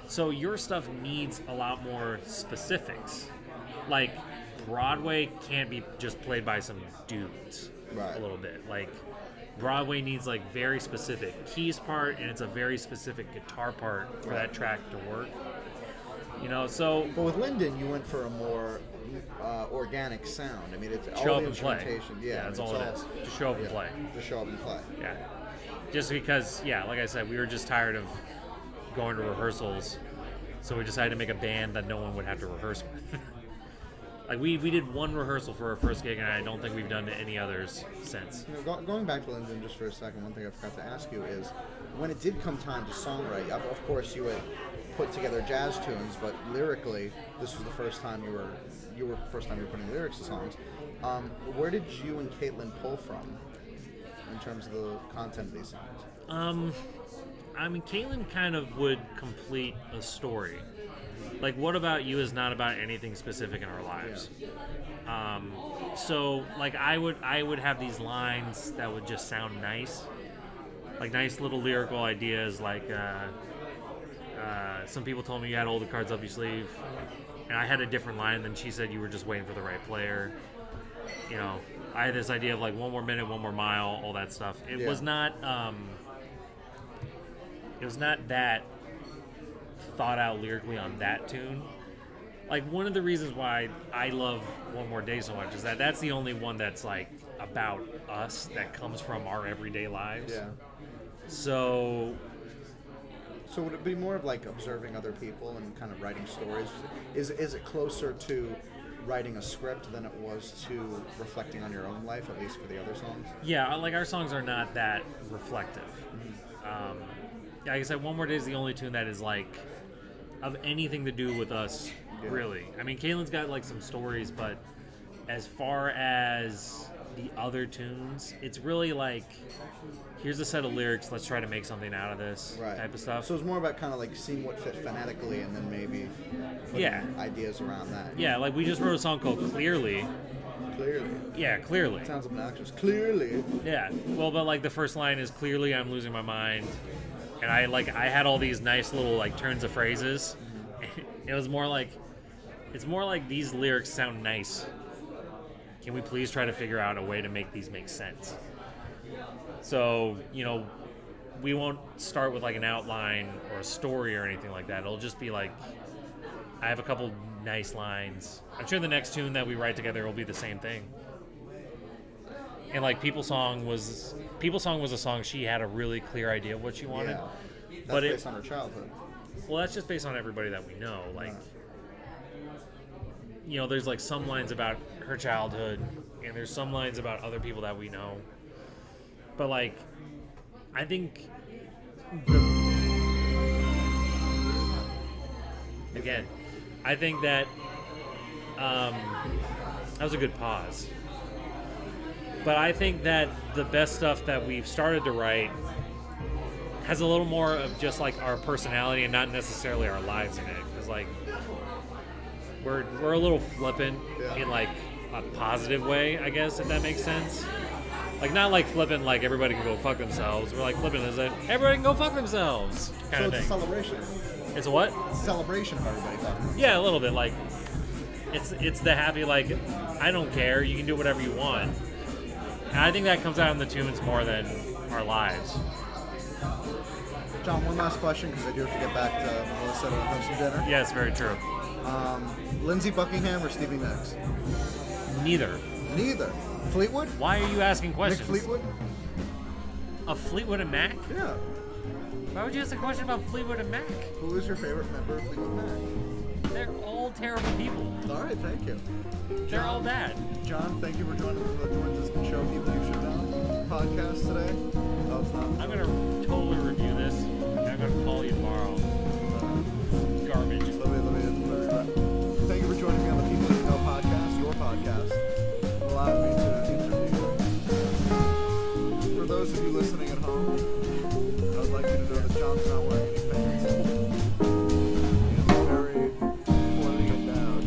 So your stuff needs a lot more specifics. Like Broadway can't be just played by some dudes. Right. A little bit. Like Broadway needs like very specific keys part, and it's a very specific guitar part for that track to work. You know, so. But with Lyndon, you went for a more organic sound. I mean, it's show all up the and play. instrumentation. Yeah, that's all it is. Just show up and play. Just show up and play. Yeah. Just because, like I said, we were just tired of going to rehearsals, so we decided to make a band that no one would have to rehearse with. Like we did one rehearsal for our first gig, and I don't think we've done any others since. You know, going back to Lyndon just for a second, one thing I forgot to ask you is, when it did come time to songwrite, of course you had put together jazz tunes, but lyrically, this was the first time you were putting lyrics to songs. Where did you and Caitlin pull from in terms of the content of these songs? I mean, Caitlin kind of would complete a story. Like, What About You is not about anything specific in our lives. Yeah. So, like, I would have these lines that would just sound nice. Like, nice little lyrical ideas, like, some people told me you had all the cards up your sleeve. And I had a different line than she said you were just waiting for the right player. You know, I had this idea of, like, 1 more minute, 1 more mile, all that stuff. It was not that thought out lyrically on that tune. Like, one of the reasons why I love One More Day so much is that that's the only one that's like about us, that comes from our everyday lives. Yeah. So would it be more of like observing other people and kind of writing stories? Is it closer to writing a script than it was to reflecting on your own life, at least for the other songs? Yeah, like our songs are not that reflective. Mm-hmm. Like I said, One More Day is the only tune that is like of anything to do with us, really. I mean, Caitlin's got like some stories, but as far as the other tunes, it's really like, here's a set of lyrics, let's try to make something out of this type of stuff. So it's more about kind of like seeing what fit phonetically and then maybe putting ideas around that. Yeah, like we just wrote a song called Clearly. Clearly. Yeah, clearly. Sounds obnoxious. Clearly. Yeah. Well, but like the first line is clearly I'm losing my mind. And I had all these nice little like turns of phrases. It was more like, it's more like these lyrics sound nice. Can we please try to figure out a way to make these make sense? So, you know, we won't start with like an outline or a story or anything like that. It'll just be like, I have a couple nice lines. I'm sure the next tune that we write together will be the same thing. And like People Song was a song she had a really clear idea of what she wanted. Yeah. That's but based on her childhood. Well, that's just based on everybody that we know. Like, you know, there's like some lines about her childhood, and there's some lines about other people that we know. But like, I think I think that that was a good pause. But I think that the best stuff that we've started to write has a little more of just like our personality and not necessarily our lives in it. Because like we're a little flippant in like a positive way, I guess, if that makes sense. Like not like flippant like everybody can go fuck themselves. We're like flippant as that everybody can go fuck themselves kind of thing. So it's a celebration. It's a what? Celebration of everybody fucking. Yeah, a little bit. Like, it's the happy, like, I don't care. You can do whatever you want. And I think that comes out in the tunes more than our lives. John, one last question, because I do have to get back to Melissa to have some dinner. Yeah, it's very true. Lindsey Buckingham or Stevie Nicks? Neither. Neither. Fleetwood? Why are you asking Nick questions? Fleetwood? Of Fleetwood and Mac? Yeah. Why would you ask a question about Fleetwood and Mac? Who is your favorite member of Fleetwood Mac? They're all terrible people. All right, thank you. They're all bad. John, thank you for joining the Jordan Ziskin Show People You Should Know podcast today. Oh, it's not. I'm going to totally review this, and I'm going to call you tomorrow. Garbage. Let me. Thank you for joining me on the People You Know podcast, your podcast. Allowing me to interview you. For those of you listening at home, I would like you to know that John's not wearing any pants. He is very poorly endowed.